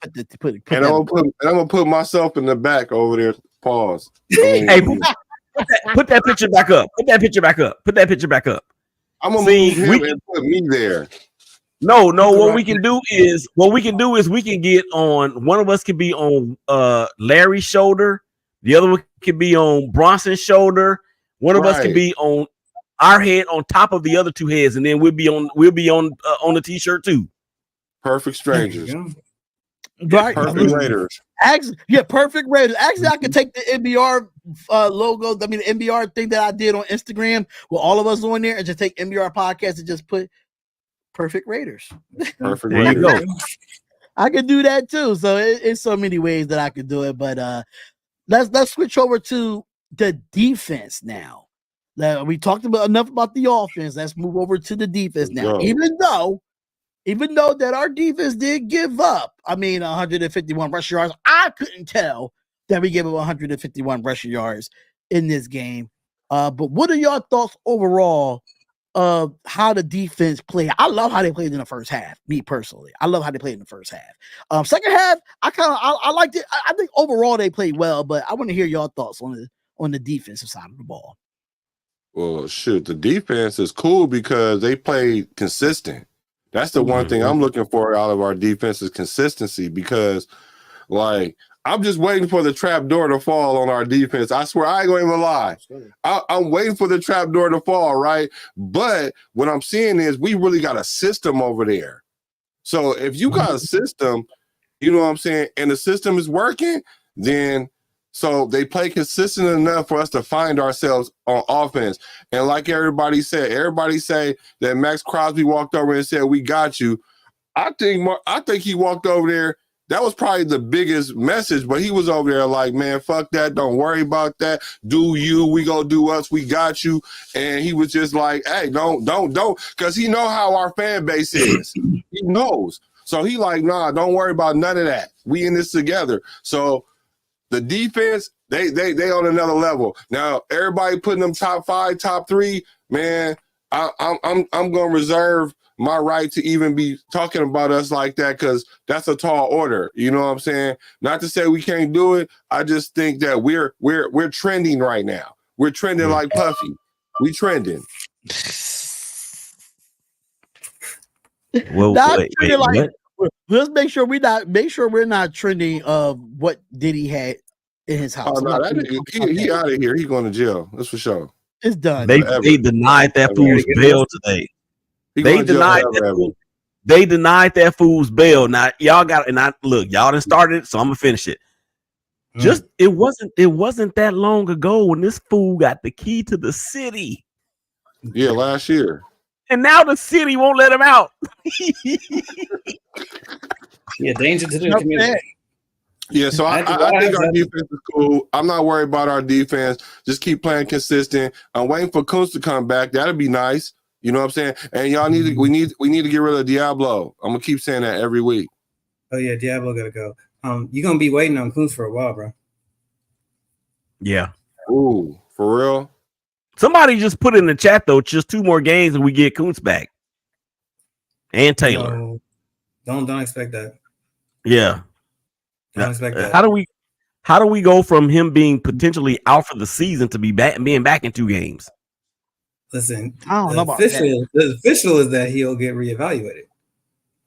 And I'm gonna put myself in the back over there. Pause. Hey, put that picture back up. Put that picture back up. Put that picture back up. I'm gonna move him and put me there. No. What we can do is we can get on. One of us can be on Larry's shoulder. The other one can be on Bronson's shoulder. One of us can be on our head on top of the other two heads, and then we'll be on the t-shirt too. Perfect strangers. Right. Perfect Raiders. Perfect Raiders. Actually, I could take the NBR logo. I mean, the NBR thing that I did on Instagram with all of us on there, and just take NBR podcast and just put Perfect Raiders. Perfect Raiders. There you go. I could do that too. So it's so many ways that I could do it. But let's switch over to the defense now. We talked about enough about the offense. Let's move over to the defense now. Even though that our defense did give up, 151 rushing yards, I couldn't tell that we gave up 151 rushing yards in this game. But what are your thoughts overall of how the defense played. I love how they played in the first half. Me personally, I love how they played in the first half. Second half, I liked it. I think overall they played well, but I want to hear your thoughts on the defensive side of the ball. Well, shoot, the defense is cool because they play consistent. That's the one thing I'm looking for out of our defense is consistency because, like, I'm just waiting for the trap door to fall on our defense. I swear, I ain't gonna even lie. I'm waiting for the trap door to fall, right? But what I'm seeing is we really got a system over there. So if you got a system, you know what I'm saying, and the system is working, then so they play consistent enough for us to find ourselves on offense. And like everybody say that Max Crosby walked over and said, "We got you." I think he walked over there. That was probably the biggest message, but he was over there like, man, fuck that. Don't worry about that. Do you, we go do us. We got you. And he was just like, hey, don't. Because he know how our fan base is. He knows. So he like, nah, don't worry about none of that. We in this together. So the defense, they on another level. Now, everybody putting them top 5, top 3, man, I'm going to reserve my right to even be talking about us like that because that's a tall order. You know what I'm saying? Not to say we can't do it. I just think that we're trending right now. We're trending like Puffy. We trending. Well, let's make sure we're not trending of what Diddy had in his house. Oh, no, he out of here. He going to jail. That's for sure. It's done. They denied that fool's bail today. They denied that fool's bail. Now y'all got, and y'all done started it, so I'm gonna finish it. Just it wasn't that long ago when this fool got the key to the city. Yeah, last year. And now the city won't let him out. Yeah, danger to the community. Yeah, so I think our defense is cool. I'm not worried about our defense. Just keep playing consistent. I'm waiting for Kuntz to come back. That'd be nice. You know what I'm saying? And y'all we need to get rid of Diablo. I'm gonna keep saying that every week. Oh yeah, Diablo gotta go. You're gonna be waiting on Kuntz for a while, bro. Yeah. Ooh, for real? Somebody just put in the chat though, just 2 more games and we get Kuntz back. And Taylor. No, don't expect that. Yeah. Don't expect that. How do we go from him being potentially out for the season to being back in 2 games? Listen, I don't know about the official is that he'll get reevaluated.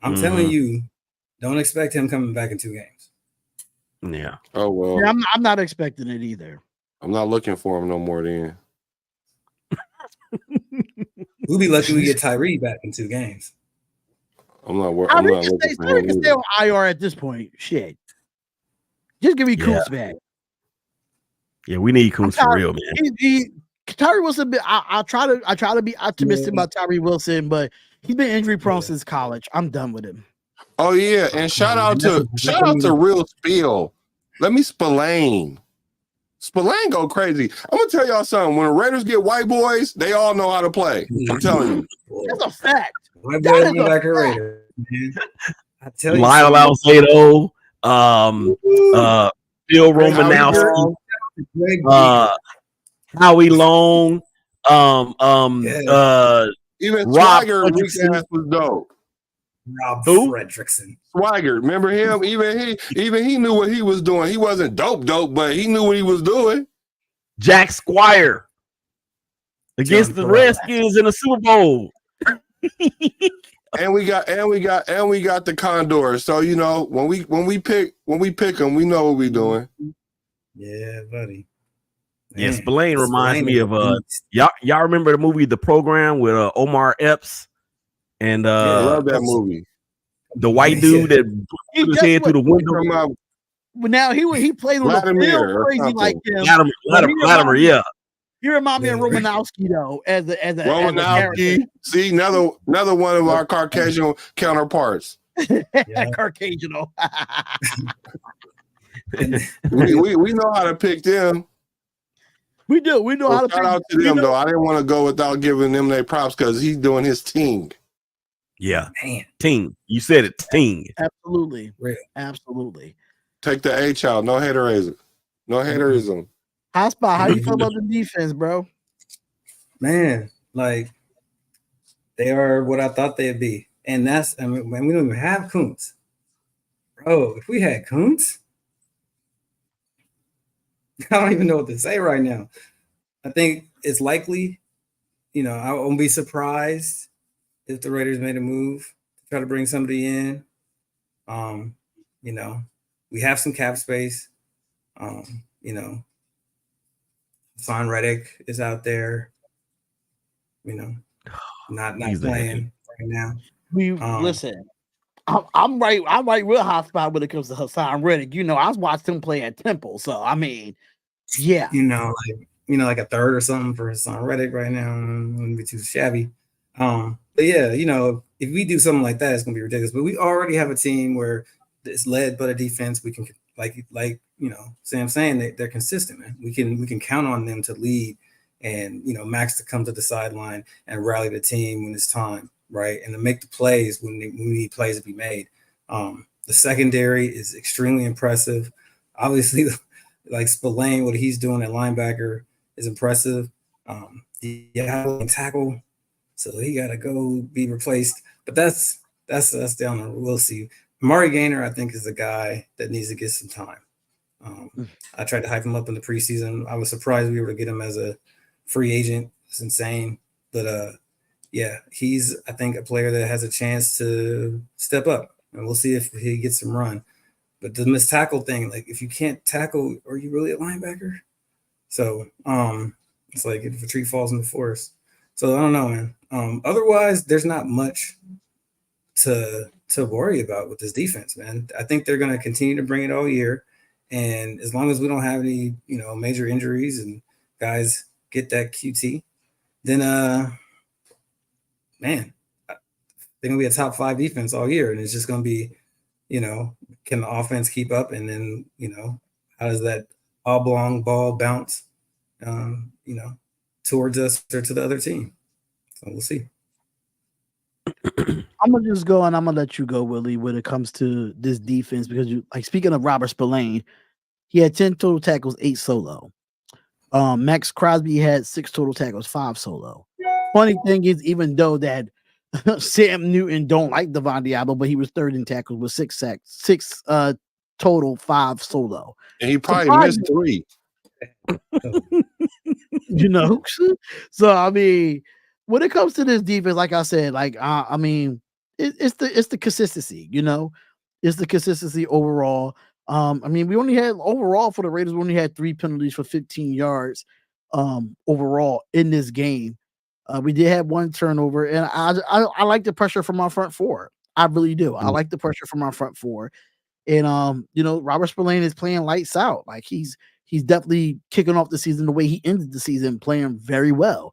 I'm telling you, don't expect him coming back in 2 games. Yeah. Oh well. Yeah, I'm not expecting it either. I'm not looking for him no more then. We'll be lucky we get Tyree back in 2 games. I'm not looking for him. Can stay on IR at this point. Shit. Just give me Kuntz back. Yeah, we need Kuntz for real, man. Tyree Wilson, I try to be optimistic about Tyree Wilson, but he's been injury prone since college. I'm done with him. Oh yeah, and shout out to Real Spiel. Let me Spillane. Spillane go crazy. I'm gonna tell y'all something. When the Raiders get white boys, they all know how to play. I'm telling you. That's a fact. White boys be like a Raider. I tell you, Lyle Alzado, Phil Romanowski, Howie Long, even Rob Swagger was dope. Rob Fredrickson. Swagger, remember him? Even he knew what he was doing. He wasn't dope, but he knew what he was doing. Jack Squire against the Redskins in the Super Bowl. And we got the Condors. So you know when we pick them, we know what we're doing. Yeah, buddy. Yeah, Spillane reminds me of y'all remember the movie The Program with Omar Epps and I love that movie. The white dude that put his head through the window. Now he played on the field crazy like him. Latimer, yeah. He remind me of Romanowski though, as a Romanowski. See, another one of our Caucasian counterparts. Caucasian. we know how to pick them. We do. We know how to pick. Shout out to them though. I didn't want to go without giving them their props because he's doing his thing. Yeah, ting. You said it, ting. Absolutely, absolutely. Take the H out. No haterism. No haterism. Hot spot. How you feel about the defense, bro? Man, like They are what I thought they'd be. And that's, I mean, we don't even have Kuntz. Bro, if we had Kuntz, I don't even know what to say right now. I think it's likely, I won't be surprised if the Raiders made a move to try to bring somebody in. We have some cap space. Hassan Reddick is out there, not playing right now. Listen, I'm right real hot spot when it comes to Hassan Reddick. I watched him play at Temple, so I mean, yeah, like a third or something for Hassan Reddick right now. Wouldn't be too shabby. But yeah, if we do something like that, it's gonna be ridiculous. But we already have a team where it's led by the defense. We can Sam saying they're consistent, man. We can count on them to lead and Max to come to the sideline and rally the team when it's time, right? And to make the plays when we need plays to be made. The secondary is extremely impressive. Obviously, like Spillane, what he's doing at linebacker is impressive. Tackle, so he got to go be replaced. But that's down there. We'll see. Amari Gainer, I think, is the guy that needs to get some time. I tried to hype him up in the preseason. I was surprised we were to get him as a free agent. It's insane. But, he's, I think, a player that has a chance to step up. And we'll see if he gets some run. But the missed tackle thing, like, if you can't tackle, are you really a linebacker? So it's like if a tree falls in the forest. So I don't know, man. Otherwise, there's not much to worry about with this defense, man. I think they're going to continue to bring it all year. And as long as we don't have any, major injuries and guys get that QT, then, man, they're going to be a top 5 defense all year. And it's just going to be, can the offense keep up? And then, how does that oblong ball bounce, towards us or to the other team? So we'll see. I'm gonna just go and I'm gonna let you go, Willie, when it comes to this defense, because speaking of Robert Spillane, he had 10 total tackles, 8 solo. Max Crosby had 6 total tackles, 5 solo. Funny thing is, even though that Sam Newton don't like Devon Diablo, but he was third in tackles with 6 sacks, 6 total, 5 solo. And he probably missed 3. So I mean, when it comes to this defense, like I said, it's the consistency, it's the consistency overall. We only had overall for the Raiders, we only had 3 penalties for 15 yards overall in this game. We did have 1 turnover, and I like the pressure from our front 4. I really do. I like the pressure from our front 4. And Robert Spillane is playing lights out. Like he's definitely kicking off the season the way he ended the season, playing very well.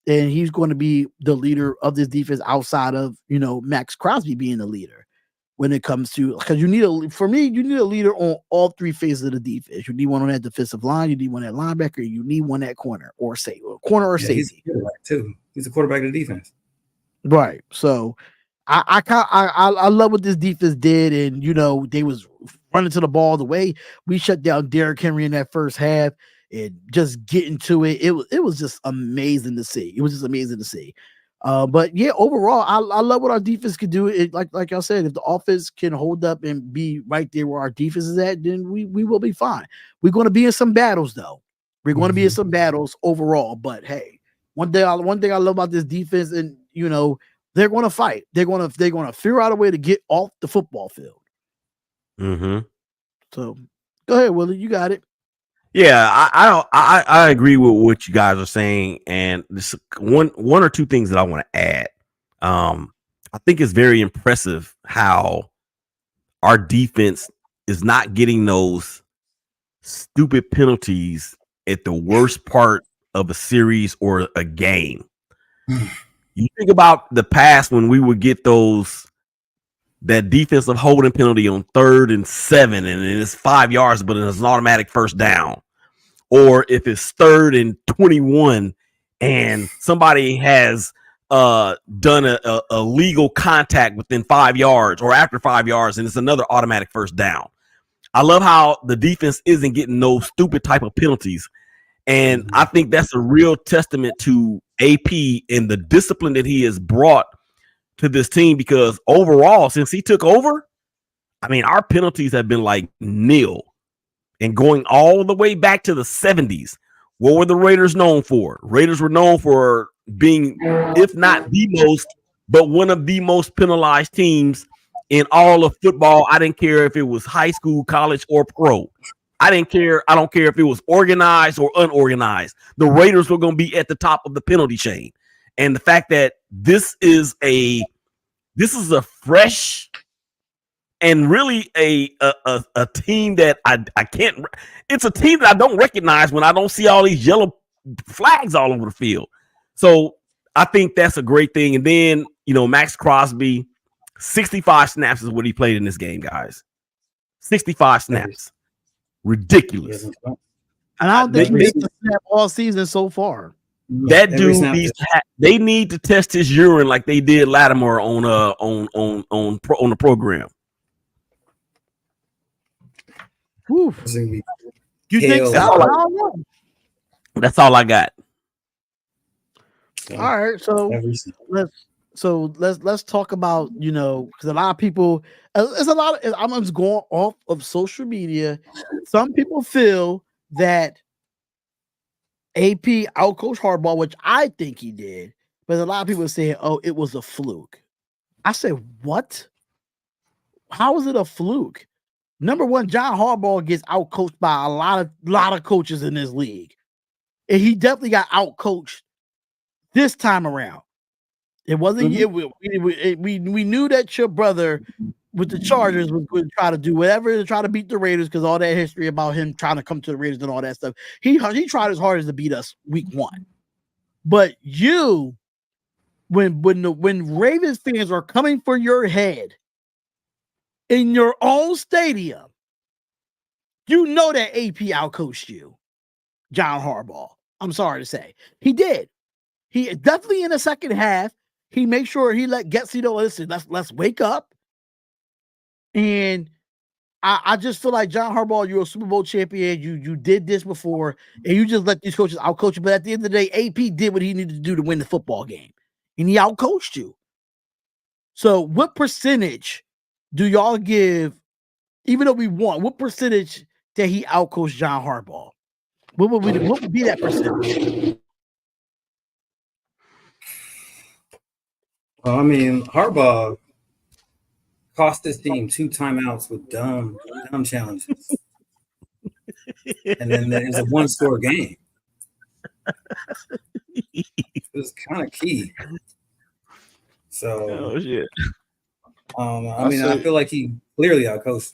And he's going to be the leader of this defense outside of, Max Crosby being the leader when it comes to, because you need a leader on all 3 phases of the defense. You need one on that defensive line, you need one at linebacker, you need one at corner or safety. He's too. He's a quarterback of the defense. Right. So I love what this defense did. And, they was running to the ball the way we shut down Derrick Henry in that first half. And just getting to it, it was just amazing to see. It was just amazing to see. But yeah, overall, I love what our defense could do. It like I said, if the offense can hold up and be right there where our defense is at, then we will be fine. We're going to be in some battles, though. We're going to be in some battles overall. But hey, one thing I love about this defense, and they're going to fight. They're going to figure out a way to get off the football field. Mm-hmm. So go ahead, Willie. You got it. Yeah, I agree with what you guys are saying, and this one or two things that I want to add. I think it's very impressive how our defense is not getting those stupid penalties at the worst part of a series or a game. You think about the past when we would get that defensive holding penalty on 3rd and 7, and it's 5 yards, but it's an automatic first down. Or if it's 3rd and 21 and somebody has done a legal contact within 5 yards or after 5 yards, and it's another automatic first down. I love how the defense isn't getting those stupid type of penalties. And I think that's a real testament to AP and the discipline that he has brought to this team, because overall, since he took over, I mean, our penalties have been like nil. And going all the way back to the 70s, what were the Raiders known for? Raiders were known for being, if not the most, but one of the most penalized teams in all of football. I didn't care if it was high school, college, or pro. I didn't care. I don't care if it was organized or unorganized. The Raiders were going to be at the top of the penalty chain. And the fact that this is a fresh and really a team that I can't. It's a team that I don't recognize when I don't see all these yellow flags all over the field. So I think that's a great thing. And then, Max Crosby, 65 snaps is what he played in this game, guys. 65 snaps. Ridiculous. And I don't think he missed a snap all season so far. That dude they need to test his urine like they did Lattimore on the program. You think so? I don't know. That's all I got. All right, so let's talk about, because a lot of people, I'm just going off of social media. Some people feel that AP outcoached Harbaugh, which I think he did, but a lot of people are saying, "Oh, it was a fluke." I said, "What? How is it a fluke?" Number one, John Harbaugh gets outcoached by a lot of coaches in this league, and he definitely got outcoached this time around. It wasn't. We knew that your brother with the Chargers was going to try to do whatever to try to beat the Raiders, because all that history about him trying to come to the Raiders and all that stuff. He tried his hardest to beat us week 1. But when Ravens fans are coming for your head in your own stadium, you know that AP outcoached you, John Harbaugh. I'm sorry to say. He did. He definitely in the second half, he made sure he let Getsy know, listen, let's wake up. And I just feel like, John Harbaugh, you're a Super Bowl champion. You did this before, and you just let these coaches outcoach you. But at the end of the day, AP did what he needed to do to win the football game, and he outcoached you. So what percentage do y'all give, even though we won, what percentage did he outcoach John Harbaugh? What would be that percentage? Well, I mean, Harbaugh cost this team 2 timeouts with dumb challenges. And then there's a 1-score game. It was kind of key. So, shit. I feel like he clearly outcoached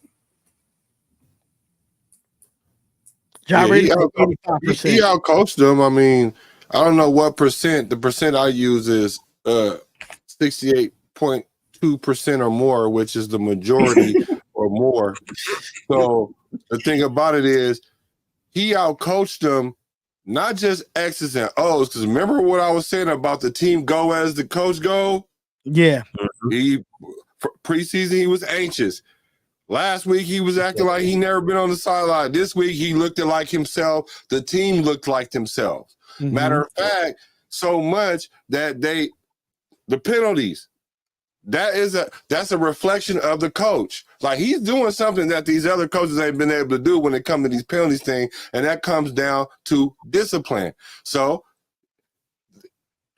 him. He outcoached them. I mean, I don't know what percent. The percent I use is 68.2% or more, which is the majority or more. So the thing about it is, he outcoached them, not just X's and O's. Because remember what I was saying about the team go as the coach go? Yeah. Preseason, he was anxious. Last week, he was acting like he never been on the sideline. This week, he looked like himself. The team looked like themselves. Mm-hmm. Matter of fact, so much that the penalties, that's a reflection of the coach. Like, he's doing something that these other coaches ain't been able to do when it comes to these penalties thing, and that comes down to discipline. So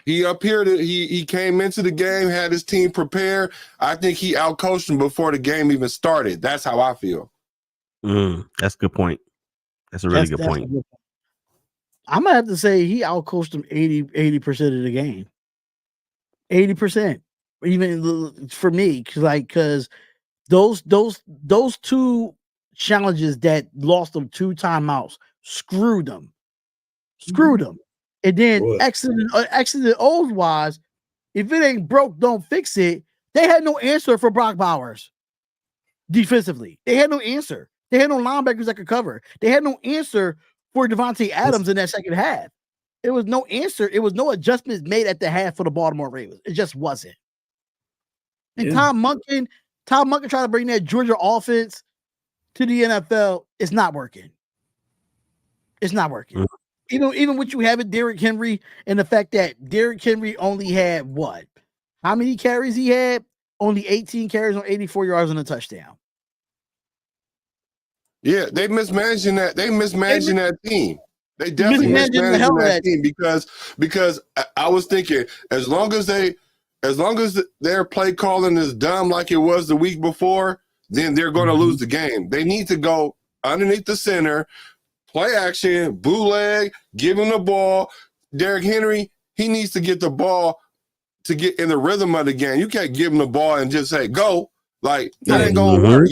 he appeared. He came into the game, had his team prepared. I think he outcoached them before the game even started. That's how I feel. That's a good point. That's a really good point. I'm gonna have to say he outcoached them 80% of the game. 80%, even for me, because those 2 challenges that lost them 2 timeouts screwed them. And then X's and O's wise, if it ain't broke, don't fix it. They had no answer for Brock Bowers defensively. They had no answer. They had no linebackers that could cover. They had no answer for Devontae Adams in that second half. It was no answer. It was no adjustments made at the half for the Baltimore Ravens. It just wasn't. And Tom Monken tried to bring that Georgia offense to the NFL. It's not working. even what you have with Derrick Henry and the fact that Derrick Henry only had what? How many carries he had? Only 18 carries on 84 yards and a touchdown. Yeah, they mismanaging that. They mismanaging that team. They definitely Mismanaging the hell mismanaging out that of team because I was thinking as long as their play calling is dumb like it was the week before, then they're going to lose the game. They need to go underneath the center, play action, bootleg, give him the ball. Derrick Henry, he needs to get the ball to get in the rhythm of the game. You can't give him the ball and just say, go. Like, that ain't going to work.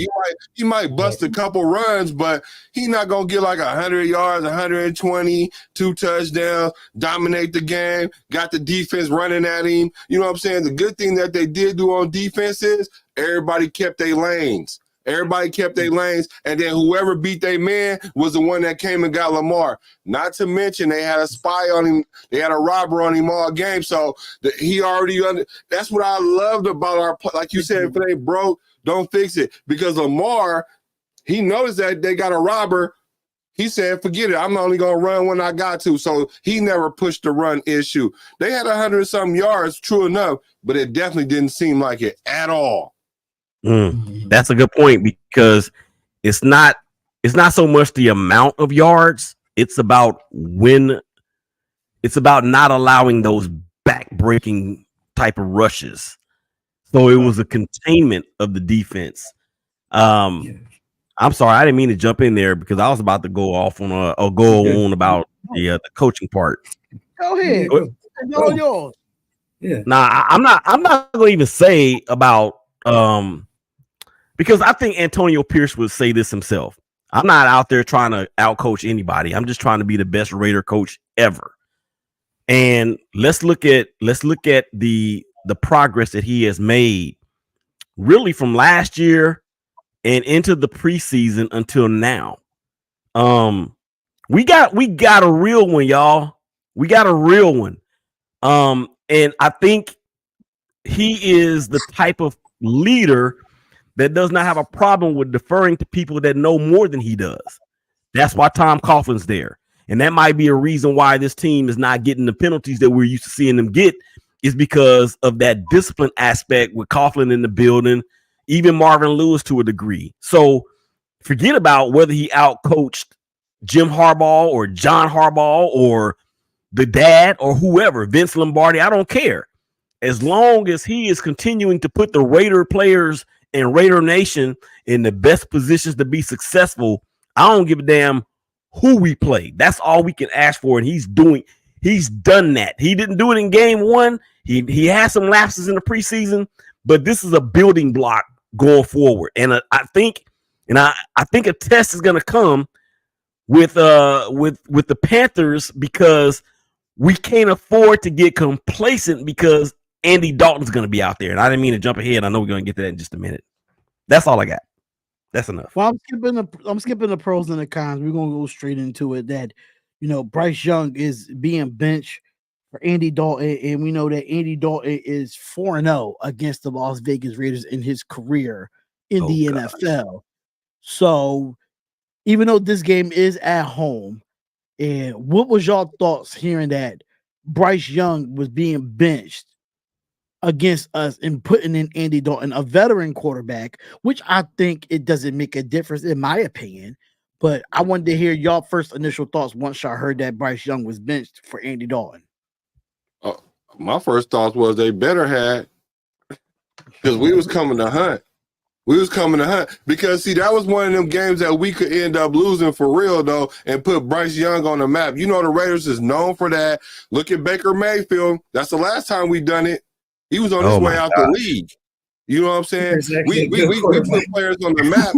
He might bust a couple runs, but he's not going to get like 100 yards, 120, 2 touchdowns, dominate the game, got the defense running at him. You know what I'm saying? The good thing that they did do on defense is everybody kept their lanes. Everybody kept their lanes, and then whoever beat their man was the one that came and got Lamar. Not to mention they had a spy on him. They had a robber on him all game. So he already that's what I loved about our play. Like you said, if it ain't broke, don't fix it. Because Lamar, he noticed that they got a robber. He said, forget it. I'm only going to run when I got to. So he never pushed the run issue. They had 100-something yards, true enough, but it definitely didn't seem like it at all. That's a good point because it's not so much the amount of yards. It's about not allowing those back-breaking type of rushes. So it was a containment of the defense. I'm sorry, I didn't mean to jump in there because I was about to go off on on about the coaching part. Go ahead. It's all yours. Yeah. Nah, I'm not going to even say about because I think Antonio Pierce would say this himself. I'm not out there trying to outcoach anybody. I'm just trying to be the best Raider coach ever. And let's look at the progress that he has made really from last year and into the preseason until now. We got a real one, y'all. We got a real one. And I think he is the type of leader that does not have a problem with deferring to people that know more than he does. That's why Tom Coughlin's there. And that might be a reason why this team is not getting the penalties that we're used to seeing them get, is because of that discipline aspect with Coughlin in the building, even Marvin Lewis to a degree. So forget about whether he outcoached Jim Harbaugh or John Harbaugh or the dad or whoever, Vince Lombardi. I don't care. As long as he is continuing to put the Raider players and Raider Nation in the best positions to be successful, I don't give a damn who we play. That's all we can ask for. And he's done that. He didn't do it in game one. He had some lapses in the preseason, but this is a building block going forward. And I think a test is going to come with the Panthers because we can't afford to get complacent because Andy Dalton's going to be out there. And I didn't mean to jump ahead. I know we're going to get to that in just a minute. That's all I got. That's enough. Well, I'm skipping the pros and the cons. We're gonna go straight into it. That Bryce Young is being benched for Andy Dalton, and we know that Andy Dalton is 4-0 against the Las Vegas Raiders in his career in the NFL. So, even though this game is at home, and what was y'all thoughts hearing that Bryce Young was being benched against us and putting in Andy Dalton, a veteran quarterback, which I think it doesn't make a difference in my opinion. But I wanted to hear y'all first initial thoughts once y'all heard that Bryce Young was benched for Andy Dalton. My first thoughts was they better had, because we was coming to hunt. We was coming to hunt because, see, that was one of them games that we could end up losing for real, though, and put Bryce Young on the map. The Raiders is known for that. Look at Baker Mayfield. That's the last time we done it. He was on his way out the league. You know what I'm saying? We put players on the map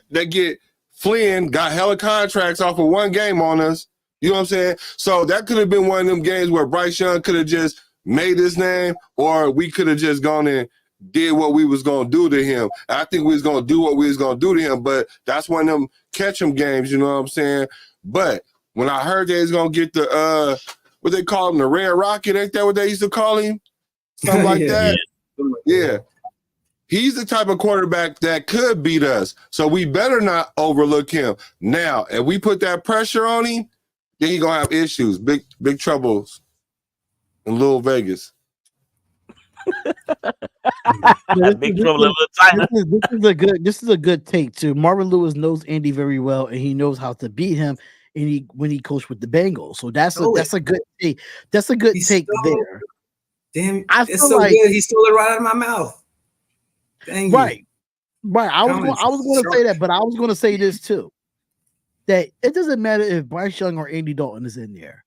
that get Flynn got hella contracts off of one game on us. You know what I'm saying? So that could have been one of them games where Bryce Young could have just made his name, or we could have just gone and did what we was going to do to him. I think we was going to do what we was going to do to him, but that's one of them catch 'em games, you know what I'm saying? But when I heard they was going to get the, what they call him, the Red Rocket, ain't that what they used to call him? Something like that. Yeah. He's the type of quarterback that could beat us. So we better not overlook him. Now, if we put that pressure on him, then you're gonna have issues, big troubles in Little Vegas. Big trouble in Little China. This is a good take too. Marvin Lewis knows Andy very well, and he knows how to beat him. And when he coached with the Bengals, so that's a good take. That's a good take there. Damn, I it's feel so like, good. He stole it right out of my mouth. Thank right, you. right. I was Comments going to sharp. say that, but I was going to say this too. That it doesn't matter if Bryce Young or Andy Dalton is in there.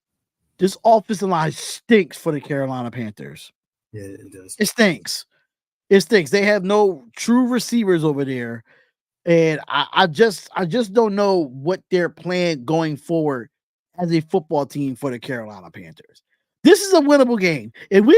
This offensive line stinks for the Carolina Panthers. Yeah, it does. It stinks. It stinks. They have no true receivers over there. And I just don't know what their plan going forward as a football team for the Carolina Panthers. This is a winnable game. If we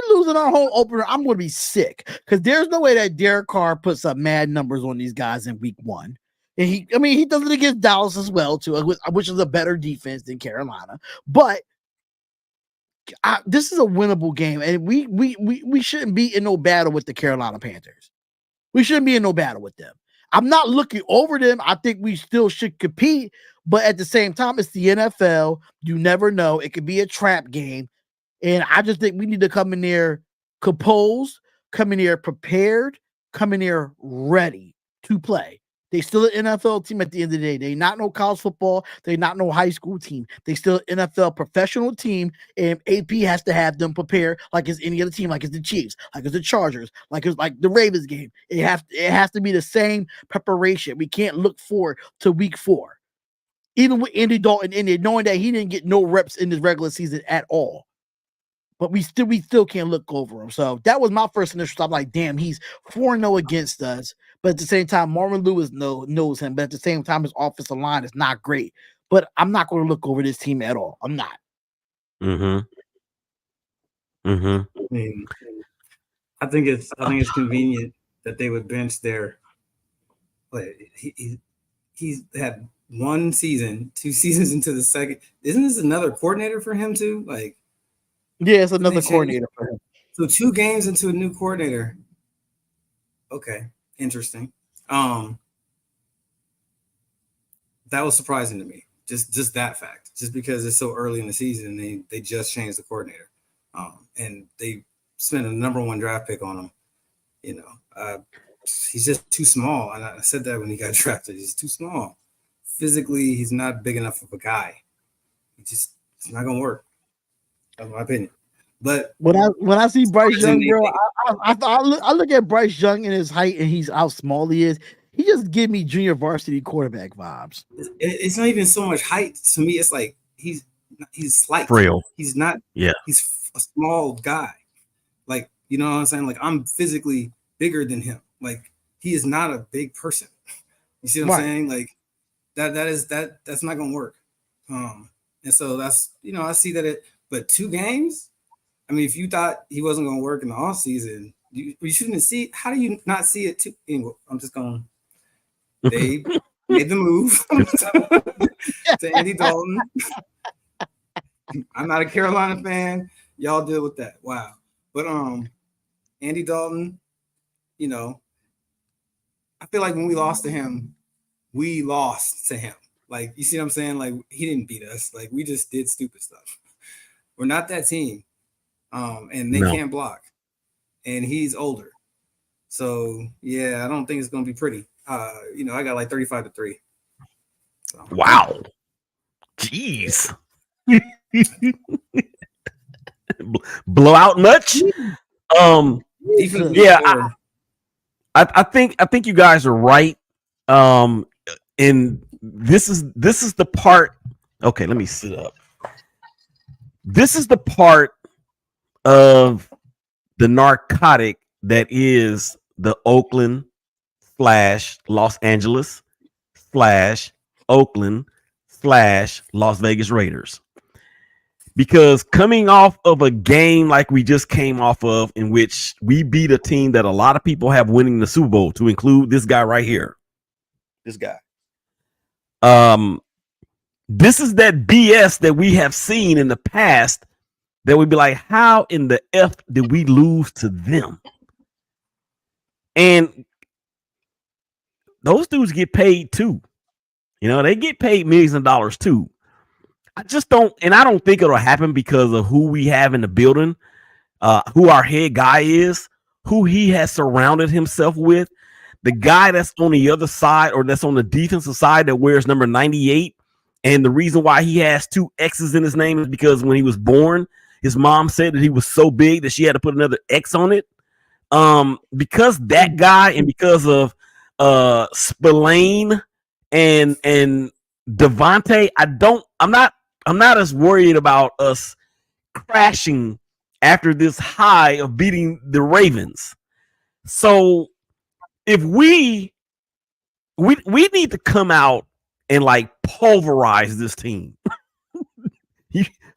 lose in our home opener, I'm going to be sick because there's no way that Derek Carr puts up mad numbers on these guys in week 1. And he does it against Dallas as well too, which is a better defense than Carolina. But this is a winnable game, and we shouldn't be in no battle with the Carolina Panthers. We shouldn't be in no battle with them. I'm not looking over them. I think we still should compete, but at the same time, it's the NFL. You never know. It could be a trap game, and I just think we need to come in there composed, come in here prepared, come in here ready to play. They still an NFL team at the end of the day. They not no college football. They not no high school team. They still an NFL professional team, and AP has to have them prepare like it's any other team, like it's the Chiefs, like it's the Chargers, like it's like the Ravens game. It has to be the same preparation. We can't look forward to week 4. Even with Andy Dalton in there, knowing that he didn't get no reps in this regular season at all. But we still can't look over him. So that was my first initial thought. Like, damn, he's 4-0 against us. But at the same time, Marvin Lewis knows him. But at the same time, his offensive line is not great. But I'm not going to look over this team at all. I'm not. I mean, I think it's convenient that they would bench their. Like he's had 1 season, 2 seasons into the second. Isn't this another coordinator for him too? Like. Yeah, it's another coordinator for him. So 2 games into a new coordinator. Okay, interesting. That was surprising to me. Just that fact. Just because it's so early in the season, they just changed the coordinator. And they spent a number 1 draft pick on him. You know, he's just too small. And I said that when he got drafted. He's too small. Physically, he's not big enough of a guy. It's not gonna work. That's my opinion. But when I see Bryce Young, bro, I look at Bryce Young and his height and he's how small he is. He just give me junior varsity quarterback vibes. It's not even so much height to me. It's like he's slight, frail. He's not. Yeah, he's a small guy. Like, you know what I'm saying? Like, I'm physically bigger than him. Like, he is not a big person. You see what I'm saying? Like that's not gonna work. And so that's, you know, I see that but 2 games. I mean, if you thought he wasn't going to work in the off season, you shouldn't see. How do you not see it too? Anyway, I'm just going. They made the move to Andy Dalton. I'm not a Carolina fan. Y'all deal with that. Wow. But Andy Dalton, you know, I feel like when we lost to him, we lost to him. Like, you see what I'm saying? Like, he didn't beat us. Like, we just did stupid stuff. We're not that team. And they can't block. And he's older. So, yeah, I don't think it's going to be pretty. You know, I got like 35-3. So. Wow. Jeez. Blowout much? Yeah, I think you guys are right. And this is the part. Okay, let me sit up. This is the part of the narcotic that is the Oakland / Los Angeles / Oakland / Las Vegas Raiders. Because coming off of a game like we just came off of, in which we beat a team that a lot of people have winning the Super Bowl, to include this guy right here. This guy. This is that BS that we have seen in the past that would be like, how in the F did we lose to them? And those dudes get paid too. You know, they get paid millions of dollars too. I just don't, and I don't think it'll happen because of who we have in the building, who our head guy is, who he has surrounded himself with. The guy that's on the other side or that's on the defensive side that wears number 98. And the reason why he has 2 X's in his name is because when he was born, his mom said that he was so big that she had to put another X on it. Because that guy and because of Spillane and Devontae, I'm not as worried about us crashing after this high of beating the Ravens. So if we need to come out and like pulverize this team.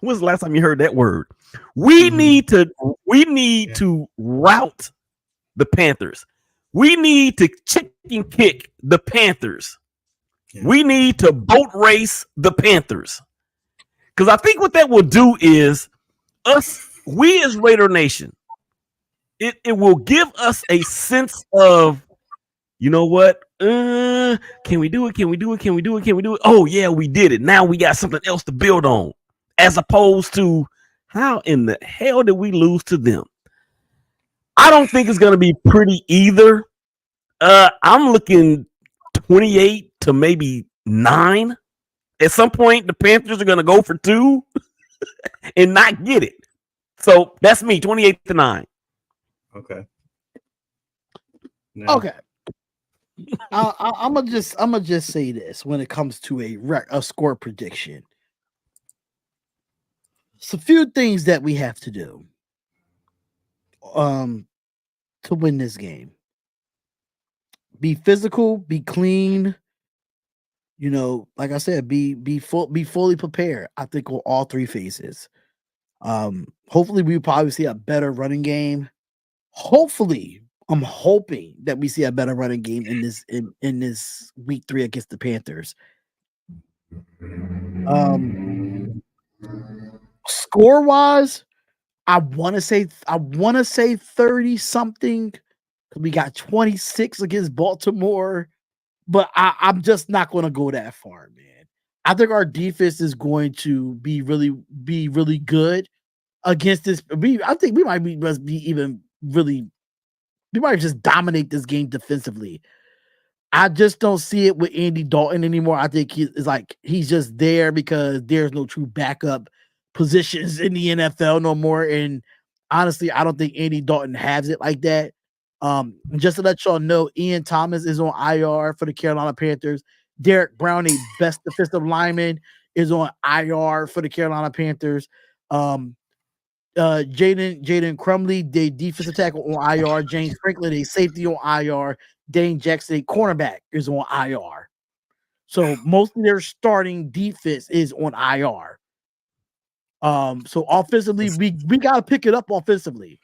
When's the last time you heard that word? We need to rout the Panthers. We need to chicken kick the Panthers. Yeah. We need to boat race the Panthers. Because I think what that will do is we as Raider Nation, it will give us a sense of, you know what? Can we do it? Can we do it? Can we do it? Can we do it? Oh, yeah, we did it. Now we got something else to build on. As opposed to, how in the hell did we lose to them? I don't think it's going to be pretty either. I'm looking 28 to maybe 9. At some point, the Panthers are going to go for 2 and not get it. So that's me, 28 to 9. Okay. No. Okay. I'm gonna just say this when it comes to a score prediction. It's a few things that we have to do to win this game. Be physical, be clean. You know, like I said, be fully prepared. I think on all 3 phases. Hopefully we probably see a better running game. Hopefully, I'm hoping that we see a better running game in this week 3 against the Panthers. Score wise, I want to say 30 something. We got 26 against Baltimore, but I'm just not going to go that far, man. I think our defense is going to be really good against this. I think we might just dominate this game defensively. I just don't see it with Andy Dalton anymore. I think he's just there because there's no true backup positions in the NFL no more. And honestly, I don't think Andy Dalton has it like that. Just to let y'all know, Ian Thomas is on IR for the Carolina Panthers. Derek Brown, a best defensive lineman, is on IR for the Carolina Panthers. Jaden Crumley, the defensive tackle on IR. James Franklin, a safety on IR. Dane Jackson, a cornerback, is on IR. So most of their starting defense is on IR. So offensively, we got to pick it up offensively.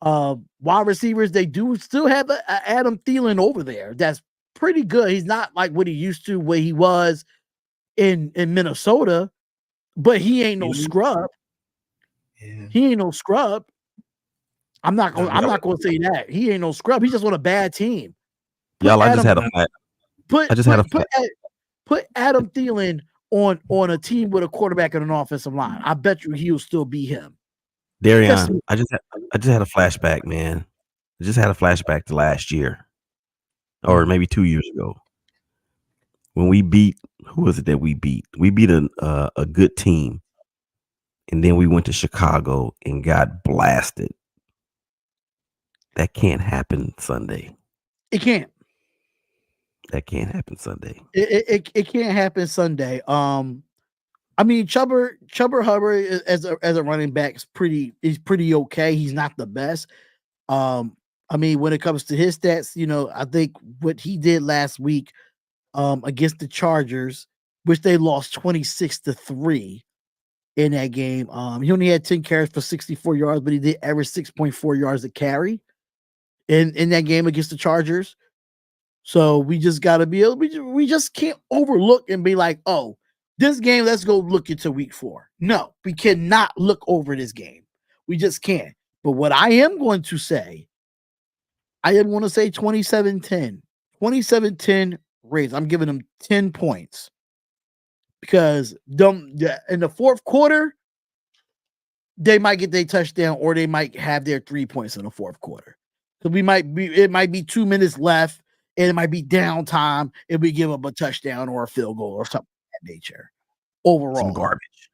Wide receivers, they do still have a Adam Thielen over there. That's pretty good. He's not like what he used to, where he was in Minnesota, but he ain't no scrub. Yeah. He ain't no scrub. I'm not going to say that. He ain't no scrub. He's just on a bad team. Put Adam Thielen on a team with a quarterback and an offensive line. I bet you he'll still be him. Darian, I just had a flashback, man. I just had a flashback to last year, or maybe 2 years ago, when we beat. Who was it that we beat? We beat a good team, and then we went to Chicago and got blasted. That can't happen Sunday. It can't. That can't happen Sunday. It can't happen Sunday. I mean, Chuba Hubbard as a running back is pretty okay. He's not the best. I mean, when it comes to his stats, you know, I think what he did last week against the Chargers, which they lost 26-3 in that game. He only had 10 carries for 64 yards, but he did average 6.4 yards a carry in that game against the Chargers. So we just got to be able, we just can't overlook and be like, oh, this game, let's go look into week 4. No, we cannot look over this game. We just can't. But what I am going to say, I am going to say 27-10. 27-10 Rays. I'm giving them 10 points because in the fourth quarter, they might get their touchdown or they might have their 3 points in the fourth quarter. So it might be 2 minutes left and it might be downtime and we give up a touchdown or a field goal or something of that nature. Overall, Some garbage.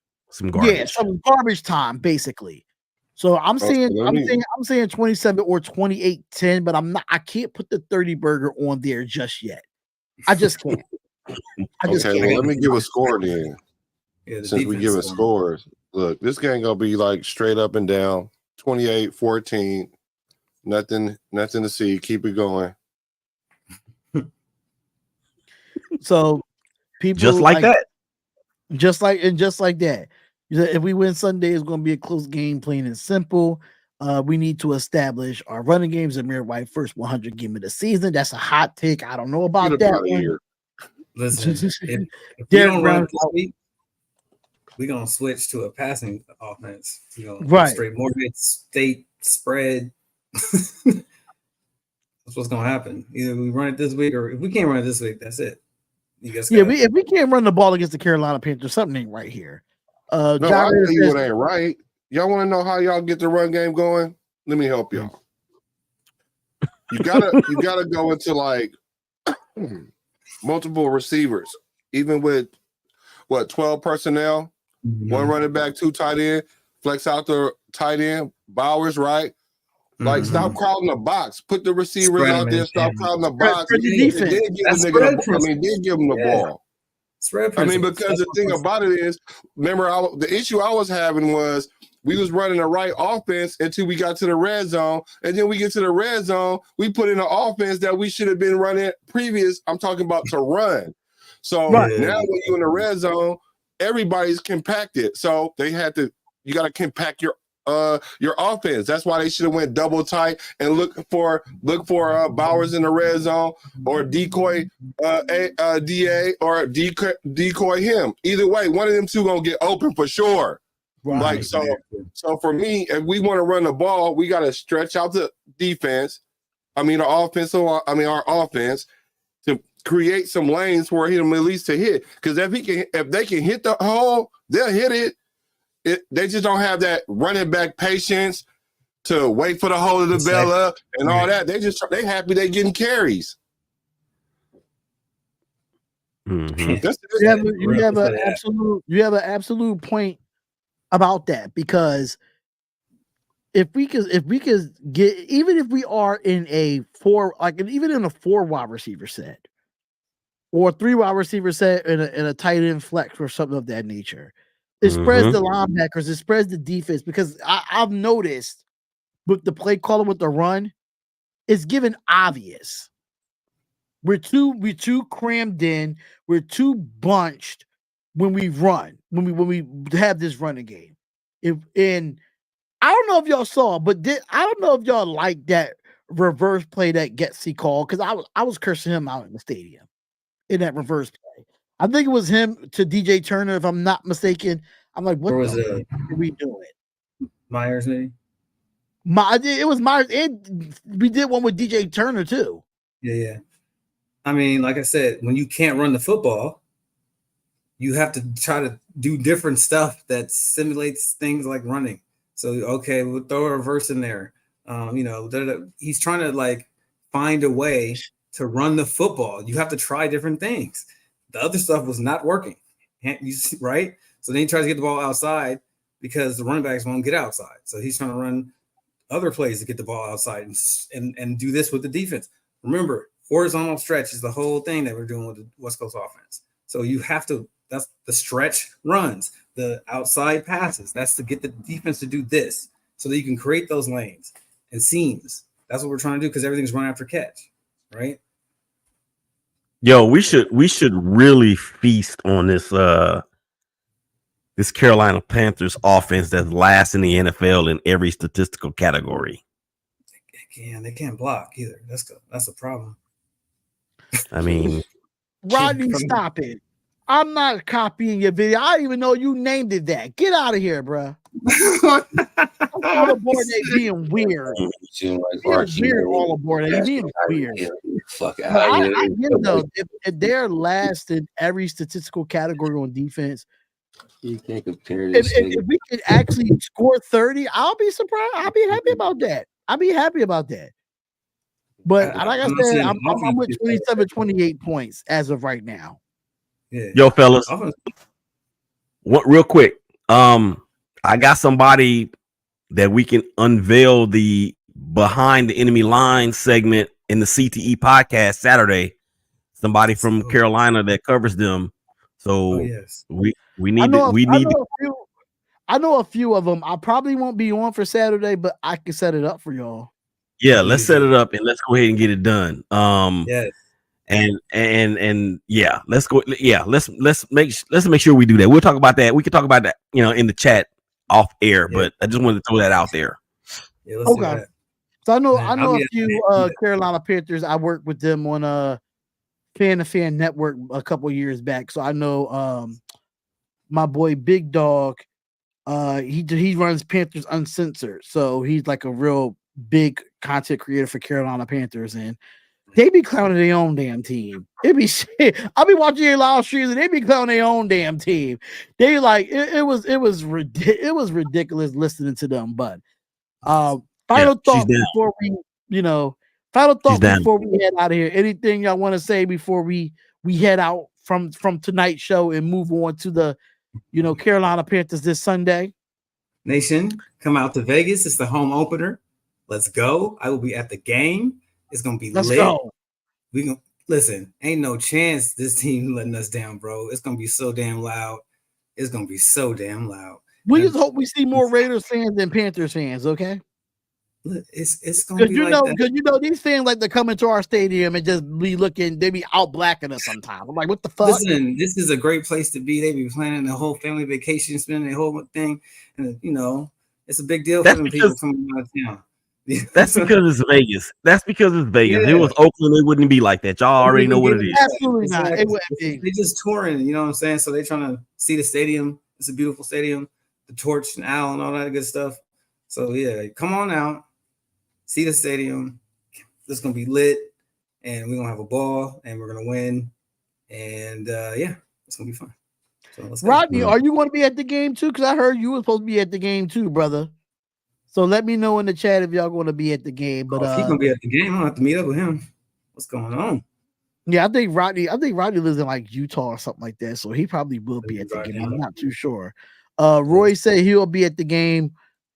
Yeah, some garbage time, basically. So I'm saying 27 or 28-10, but I can't put the 30 burger on there just yet. I just can't. Okay, well, let me give a score then. Yeah, Since we giving scores, look, this game gonna be like straight up and down, 28-14. Nothing to see. Keep it going. So people Just like that. Just like that. If we win Sunday, it's going to be a close game, plain and simple. We need to establish our running games. Amir White first 100 game of the season. That's a hot take. I don't know about that one. Listen, if we don't run this week, we're gonna switch to a passing offense. Right, straight Morgan State spread. That's what's gonna happen. Either we run it this week, or if we can't run it this week, that's it. If we can't run the ball against the Carolina Panthers, something ain't right here. No, I'll tell you what ain't right. Y'all want to know how y'all get the run game going? Let me help y'all. You gotta go into like multiple receivers, even with 12 personnel, one running back, 2 tight end, flex out the tight end, Bowers, right? Like, stop crowding the box. Put the receivers out there. Stop crowding the box. Then give them the ball. I mean, because the thing about it is, remember, the issue I was having was we was running the right offense until we got to the red zone. And then we get to the red zone, we put in an offense that we should have been running previous. I'm talking about to run. So now when you're in the red zone, everybody's compacted. So you got to compact your offense. That's why they should have went double tight and look for Bowers in the red zone or decoy DA or decoy him. Either way, one of them two gonna get open for sure. Right. Like so for me, if we want to run the ball, we got to stretch out the defense. Our offense to create some lanes for him at least to hit. Because if they can hit the hole, they'll hit it. They just don't have that running back patience to wait for the hole of the bell up and all that. They happy they getting carries. Mm-hmm. You have an absolute point about that, because if we could get, even if we are in a 4 wide receiver set or 3 wide receiver set in a tight end flex or something of that nature, it spreads the linebackers, it spreads the defense, because I've noticed with the play calling with the run, it's given obvious. We're too crammed in, we're too bunched when we run, when we have this running game. And I don't know if y'all saw, but I don't know if y'all like that reverse play that Getsy called, because I was cursing him out in the stadium in that reverse play. I think it was him to DJ Turner, if I'm not mistaken. I'm like, what are we doing? Myers, maybe? It was Myers, and we did one with DJ Turner too. Yeah. I mean, like I said, when you can't run the football, you have to try to do different stuff that simulates things like running. So, okay, we'll throw a reverse in there. He's trying to like find a way to run the football. You have to try different things. The other stuff was not working, right? So then he tries to get the ball outside because the running backs won't get outside. So he's trying to run other plays to get the ball outside and do this with the defense. Remember, horizontal stretch is the whole thing that we're doing with the West Coast offense. So you have to, that's the stretch runs, the outside passes. That's to get the defense to do this so that you can create those lanes and seams. That's what we're trying to do, because everything's run after catch, right? Yo, we should really feast on this this Carolina Panthers offense that's last in the NFL in every statistical category. They can't block either. That's a problem. I mean, Rodney, stop it. I'm not copying your video. I didn't even know you named it that. Get out of here, bro. All aboard that being weird. Weird all aboard that being weird. Fuck No, out I here. get it though. If they're last in every statistical category on defense, You can't compare if, this if, nigga. if we could actually score 30, I'll be surprised. I'll be happy about that. I'll be happy about that. But like I I'm not said, saying I'm offense with is 27, 28 points as of right now. Yeah. Yo, fellas, Offense, what real quick? I got somebody that we can unveil the behind the enemy line segment in the CTE podcast Saturday. Somebody from Carolina that covers them. So oh yes. we I need know, to, we I need know to, a few. I know a few of them. I probably won't be on for Saturday, but I can set it up for y'all. yeah, let's set Easy. it up and let's go ahead and get it done. Yes. And yeah, let's go. Yeah, let's make sure we do that. We'll talk about that. We can talk about that, in the chat off air. Yeah. But I just wanted to throw that out there. Yeah, let's do Okay. that. So I know Man, I'll a be at few that. Carolina Panthers. I worked with them on Fan to Fan Network a couple years back. So I know my boy Big Dog. He runs Panthers Uncensored. So he's like a real big content creator for Carolina Panthers, and they be clowning their own damn team. It be shit. I'll be watching their live streams and they be clowning their own damn team. They like it was ridiculous listening to them. But final thought down. before we, before we head out of here. Anything y'all want to say before we head out from tonight's show and move on to the Carolina Panthers this Sunday? Nation, come out to Vegas. It's the home opener. Let's go. I will be at the game. It's gonna be Let's lit. go. We gonna listen. Ain't no chance this team letting us down, bro. It's gonna be so damn loud. It's gonna be so damn loud. We just hope we see more Raiders fans than Panthers fans. Okay. It's gonna be like that. Because these fans like to come into our stadium and just be looking, they be out blacking us sometimes. I'm like, what the fuck? Listen, this is a great place to be. They be planning the whole family vacation, spending the whole thing, and it's a big deal for them people coming out of town. That's because it's Vegas. That's because it's Vegas. Yeah. If it was Oakland, it wouldn't be like that. Y'all already know what it is. Absolutely not. It wouldn't be. They just touring, you know what I'm saying? So they're trying to see the stadium. It's a beautiful stadium, the torch and owl and all that good stuff. So yeah, come on out, see the stadium. It's gonna be lit, and we're gonna have a ball, and we're gonna win. And yeah, it's gonna be fun. So let's go. Rodney, are you going to be at the game too? Because I heard you were supposed to be at the game too, brother. So let me know in the chat if y'all going to be at the game. But if he's gonna be at the game, I'll have to meet up with him. What's going on? Yeah, I think Rodney lives in like Utah or something like that. So he probably will be at the game. I'm not too sure. Roy said he'll be at the game.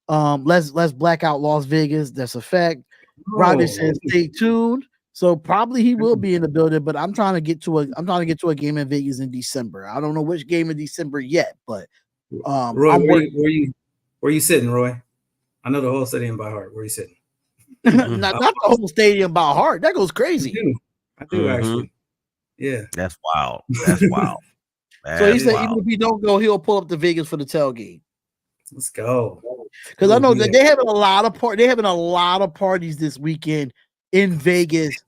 Let's black out Las Vegas. That's a fact. Rodney said stay tuned. So probably he will be in the building, but I'm trying to get to a game in Vegas in December. I don't know which game in December yet, but Roy, where you sitting, Roy? I know the whole stadium by heart. Where are you sitting? not the whole stadium by heart. That goes crazy. I do actually. Yeah. That's wild. That's wild. So he said even if he don't go, he'll pull up to Vegas for the tailgate. Let's go. Because I know that they're having a lot of parties this weekend in Vegas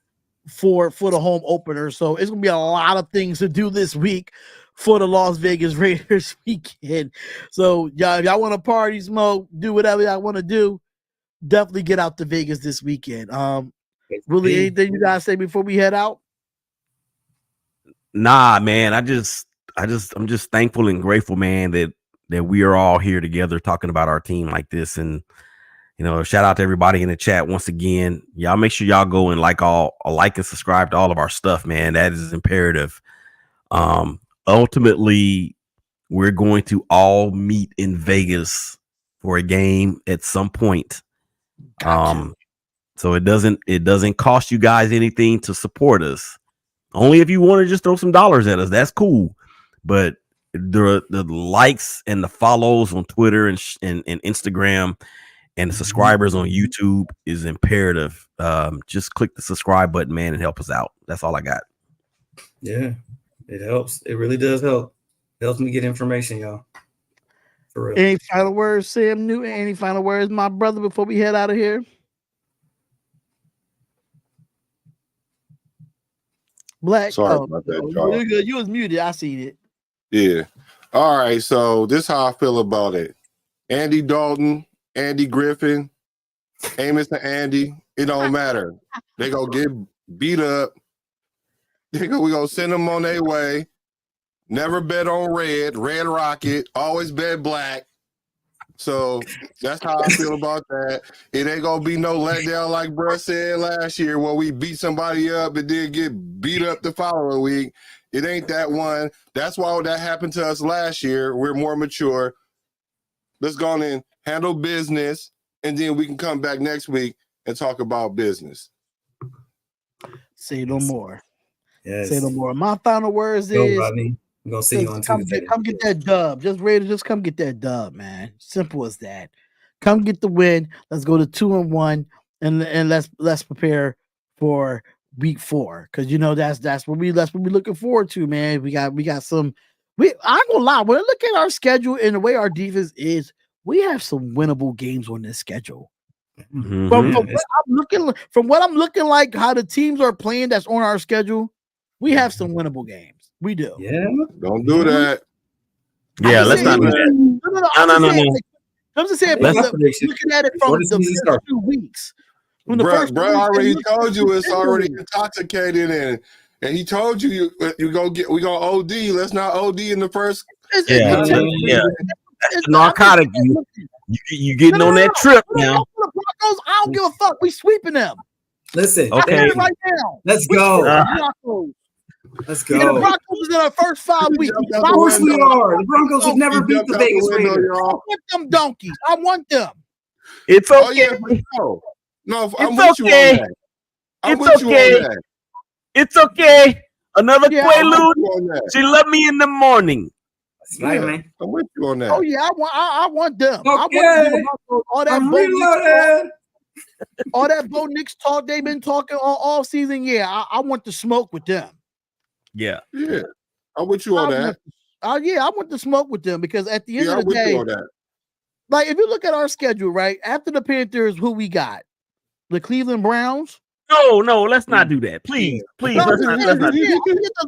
for the home opener. So it's gonna be a lot of things to do this week for the Las Vegas Raiders weekend. So y'all want to party, smoke, do whatever y'all want to do, definitely get out to Vegas this weekend. Really, anything you guys say before we head out? Nah, man. I'm just thankful and grateful, man, that we are all here together talking about our team like this. And shout out to everybody in the chat once again. Y'all make sure y'all go and like and subscribe to all of our stuff, man. That is imperative. Ultimately, we're going to all meet in Vegas for a game at some point. So it doesn't cost you guys anything to support us. Only if you want to just throw some dollars at us, that's cool. But the likes and the follows on Twitter and Instagram and the subscribers on YouTube is imperative. Just click the subscribe button, man, and help us out. That's all I got. Yeah, it helps. It really does help. It helps me get information, y'all. For real. Any final words, Sam Newton? Any final words, my brother, before we head out of here? Black. Sorry about that, y'all. You're good. You was muted. I seen it. Yeah. All right. So this is how I feel about it. Andy Dalton, Andy Griffin, Amos and Andy. It don't matter. They gonna get beat up. We're going to send them on their way. Never bet on red rocket, always bet black. So that's how I feel about that. It ain't going to be no letdown like bruh said last year where we beat somebody up and then get beat up the following week. It ain't that one. That's why that happened to us last year. We're more mature. Let's go on and handle business, and then we can come back next week and talk about business. Say no more. Yes. Say no more. My final words Go, is Rodney. I'm gonna see you on Tuesday. come get that dub. Just come get that dub, man. Simple as that. Come get the win. Let's go to 2-1, and let's prepare for week 4, because you know that's what we're looking forward to, man. We got some. I ain't gonna lie. When I look at our schedule and the way our defense is, we have some winnable games on this schedule. Mhm. From what I'm looking like, how the teams are playing that's on our schedule, we have some winnable games. We do. Yeah. Don't do that. Yeah, let's not do that. No. I'm just saying, Let's- looking at it from Before the the season first starts. 2 weeks. From the Bruh first 2 weeks, already and told you it's already look- intoxicated, and he told you we gonna OD. Let's not OD in the first. it's- Yeah, it's- yeah. it's- That's a narcotic. You getting on that trip now. The Broncos, I don't give a fuck. We sweeping them. Listen. Okay. I tell you right now. Let's We go. sweeping the Broncos. Let's And the go. Broncos in our first 5 weeks. jumped out Of the course we window. are. The Broncos would never He beat jumped the out the Vegas window, Raiders. I y'all. want them donkeys. I want them. It's Oh okay. yeah, but no, I'm It's with you okay. on that. I'm It's with you okay. on that. It's okay. Another Yeah, I'm Quaalude. with you on that. She love me in the morning. That's right, Yeah. man. I'm with you on that. Oh yeah, I want them. I want Okay. them. All that I'm Bo Nix talk, reloaded. all that Bo Nix talk they've been talking all season. Yeah, I want to smoke with them. Yeah. Yeah, I'm with you on that. I want to smoke with them, because at the end Yeah, I'm of the with you day, on that. like if you look at our schedule, right after the Panthers, who we got? The Cleveland Browns. No, let's not do that. Please, let's not do that.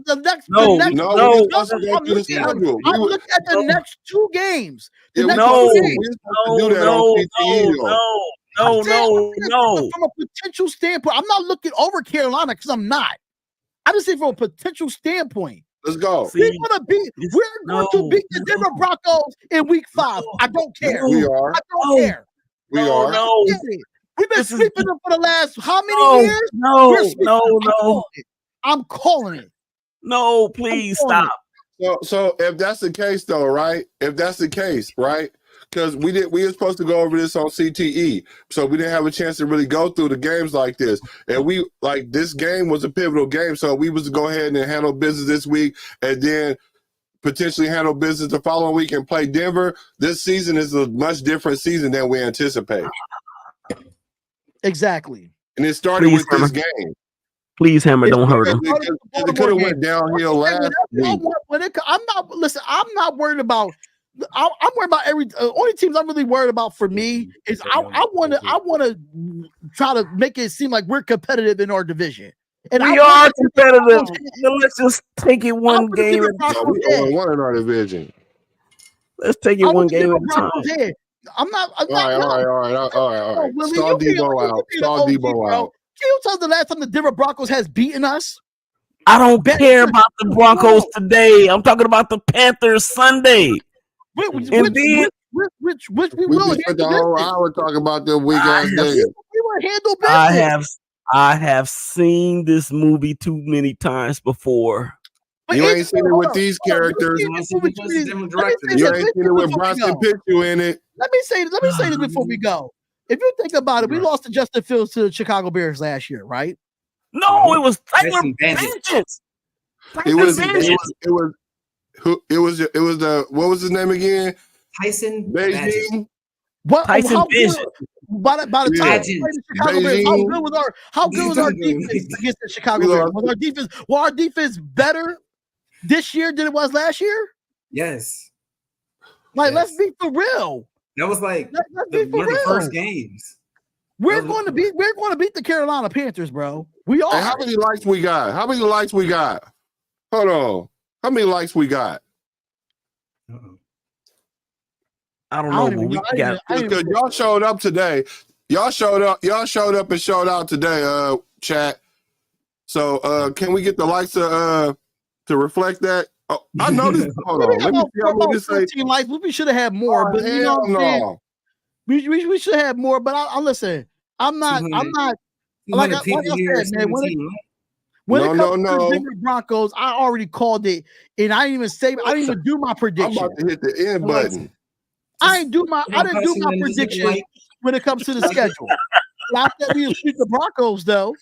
The next. No, the next No, no, we're supposed to go through the schedule. I'm looking at the next 2 games. The Yeah, next no, 2 games. we're supposed to do that on CTE, though. I'm saying no. From a potential standpoint, I'm not looking over Carolina, because I'm not. I'm just saying from a potential standpoint. Let's go. See, We're going to beat the Denver Broncos in week 5. I don't care. We are. I don't care. We No, are. no. Get it. We've been This is- sweeping them for the last how many years? We're sweeping them. I'm calling it. No, please I'm calling stop. So if that's the case, though, right? If that's the case, right? Because we were supposed to go over this on CTE, so we didn't have a chance to really go through the games like this. And this game was a pivotal game, so we was to go ahead and handle business this week, and then potentially handle business the following week and play Denver. This season is a much different season than we anticipate, Exactly. and it started Please, with this Hammer. game. Please, Hammer, don't hurt him. It could have went downhill last week. I'm not worried about. I'm worried about only teams I'm really worried about for me is I want to try to make it seem like we're competitive in our division. And We are competitive. So let's just take it one game at a No, time. we only won in our division. Let's take it one game at a time. I'm not. All right. Willie, Stall you be Debo out. the Stall OG, Debo bro. out. Can you tell us the last time the Denver Broncos has beaten us? I don't care about the Broncos today. I'm talking about the Panthers Sunday. Which And then- we will We just spent the handle whole business. hour talking about them weak ass I niggas. We will handle business. I have seen this movie too many times before. But You ain't it's- seen it hold with on, these hold on. characters. Let me say Different this- directors. let me You say ain't this seen it with before we Bronson go. Pitcher in it. Let me say this before we go. If you think about it, we lost to Justin Fields to the Chicago Bears last year, right? No, it was Tyler Tyson Bandit. Vengeance. It was the what was his name again? Tyson Badgett. Beijing. Tyson how good, Vision. by the time we Yeah. played the Chicago Bears, how good was our defense against the Chicago We Bears? lost. Was our defense better this year than it was last year? Yes. Like, Yes. let's be for real. That was like Let's be for one of the first real. games. We're going to beat the Carolina Panthers, bro. We are. And how many likes we got? Hold on. How many likes we got? Uh-oh. I don't I know, don't but even we know. I got didn't Because y'all showed up today. Y'all showed up and showed out today, chat. So can we get the likes to reflect that? Oh, I noticed. Hold We on. got Let me about, see how many this say. 14 likes. We should have had more, Oh, but you know hell what I'm saying? no. We should have more, but I listen. I'm not 200 like I people here, said, man. 17 likes. When No, it comes no, to the no. Denver Broncos, I already called it, and I didn't even say I didn't even do my I'm prediction. about to hit the end button. I didn't do my Just prediction like- when it comes to the schedule. But I said we sweep the Broncos, though.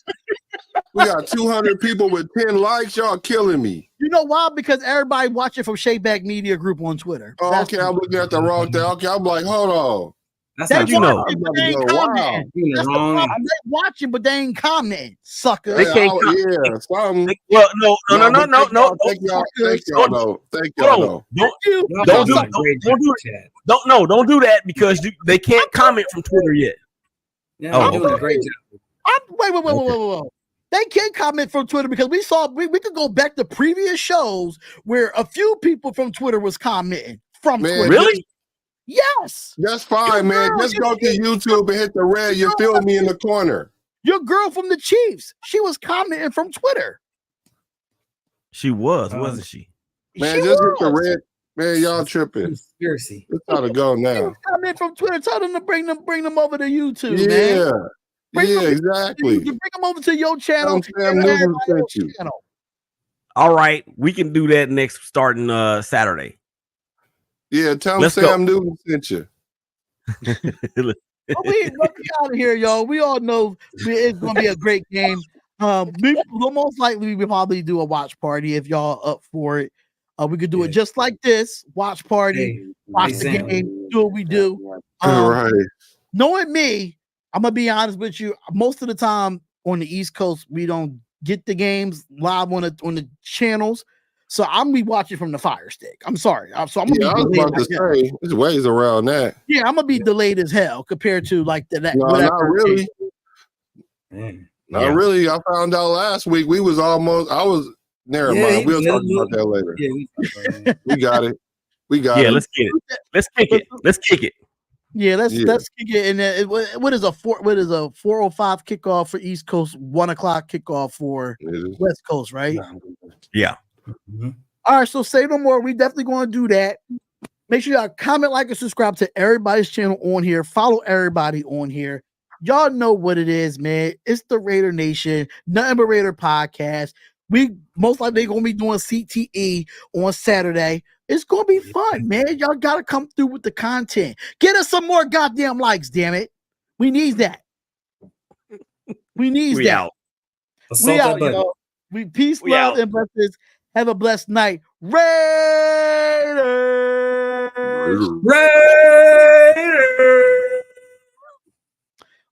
We got 200 people with 10 likes. Y'all killing me. You know why? Because everybody watching from Shapeback Media Group on Twitter. Oh, That's okay, I'm looking at the wrong thing. Okay, I'm like, hold on. That's they not you know? watching, I'm but about they to ain't go, wow. commenting. You're in the That's the wrong. problem. They watching, but they ain't commenting, sucker. They can't Yeah, something. Well, no. but Thank y'all, Don't- though. Thank Hold y'all, on. though. Don't You, Y'all Don't doing do- a great don't job, do Chad. don't do that because they can't comment from Twitter yet. Yeah, Oh, you're doing okay. a great job. wait. They can't comment from Twitter because we could go back to previous shows where a few people from Twitter was commenting from Man, Twitter. Really? Yes. That's fine, man. girl, Just go to YouTube and hit the red. You feel me in the corner. Your girl from the Chiefs, she was commenting from Twitter. She wasn't she? Man, she just hit the was. red. Man, y'all tripping. Conspiracy. It's how to go She now. was commenting from Twitter. Tell them to bring them over to YouTube, man. Yeah. Bring Yeah, them- exactly. You bring them over to your channel. Sam and Newton everybody sent else's you. channel. All right, we can do that next starting Saturday. Yeah, tell him Let's Sam Newton sent you. Let's get out of here, y'all. We all know it's gonna be a great game. We'll most likely we probably do a watch party if y'all up for it. We could do it just like this: watch party, watch the Sam. game, do what we do. Right. Knowing me, I'm gonna be honest with you. Most of the time on the East Coast, we don't get the games live on the channels, so I'm be watching from the Fire Stick. I'm sorry, so I'm gonna Yeah, I be was delayed about to like hell. say, there's ways around that. Yeah, I'm gonna be delayed as hell compared to like that. No, whatever not really. Man. Not really. I found out last week we was almost. I was. Never mind. We'll talk about that later. Yeah, We got it. We got Yeah, it. let's get it. Let's kick it. Let's kick it. Yeah, let's Yeah. kick it. And what is a 4:05 kickoff for East Coast, 1:00 kickoff for It is. West Coast, right? Yeah. All right, so say no more. We definitely going to do that. Make sure y'all comment, like, and subscribe to everybody's channel on here. Follow everybody on here. Y'all know what it is, man. It's the Raider Nation, Nothing But Raider podcast. We most likely going to be doing CTE on Saturday. It's going to be fun, man. Y'all got to come through with the content. Get us some more goddamn likes, damn it. We need that. We need We that. out. We out, y'all. We peace, We love, out. and blessings. Have a blessed night. Raiders!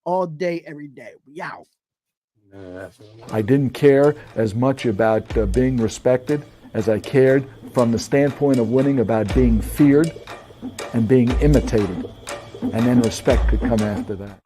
All day, every day. We out. I didn't care as much about being respected as I cared from the standpoint of winning about being feared and being imitated. And then respect could come after that.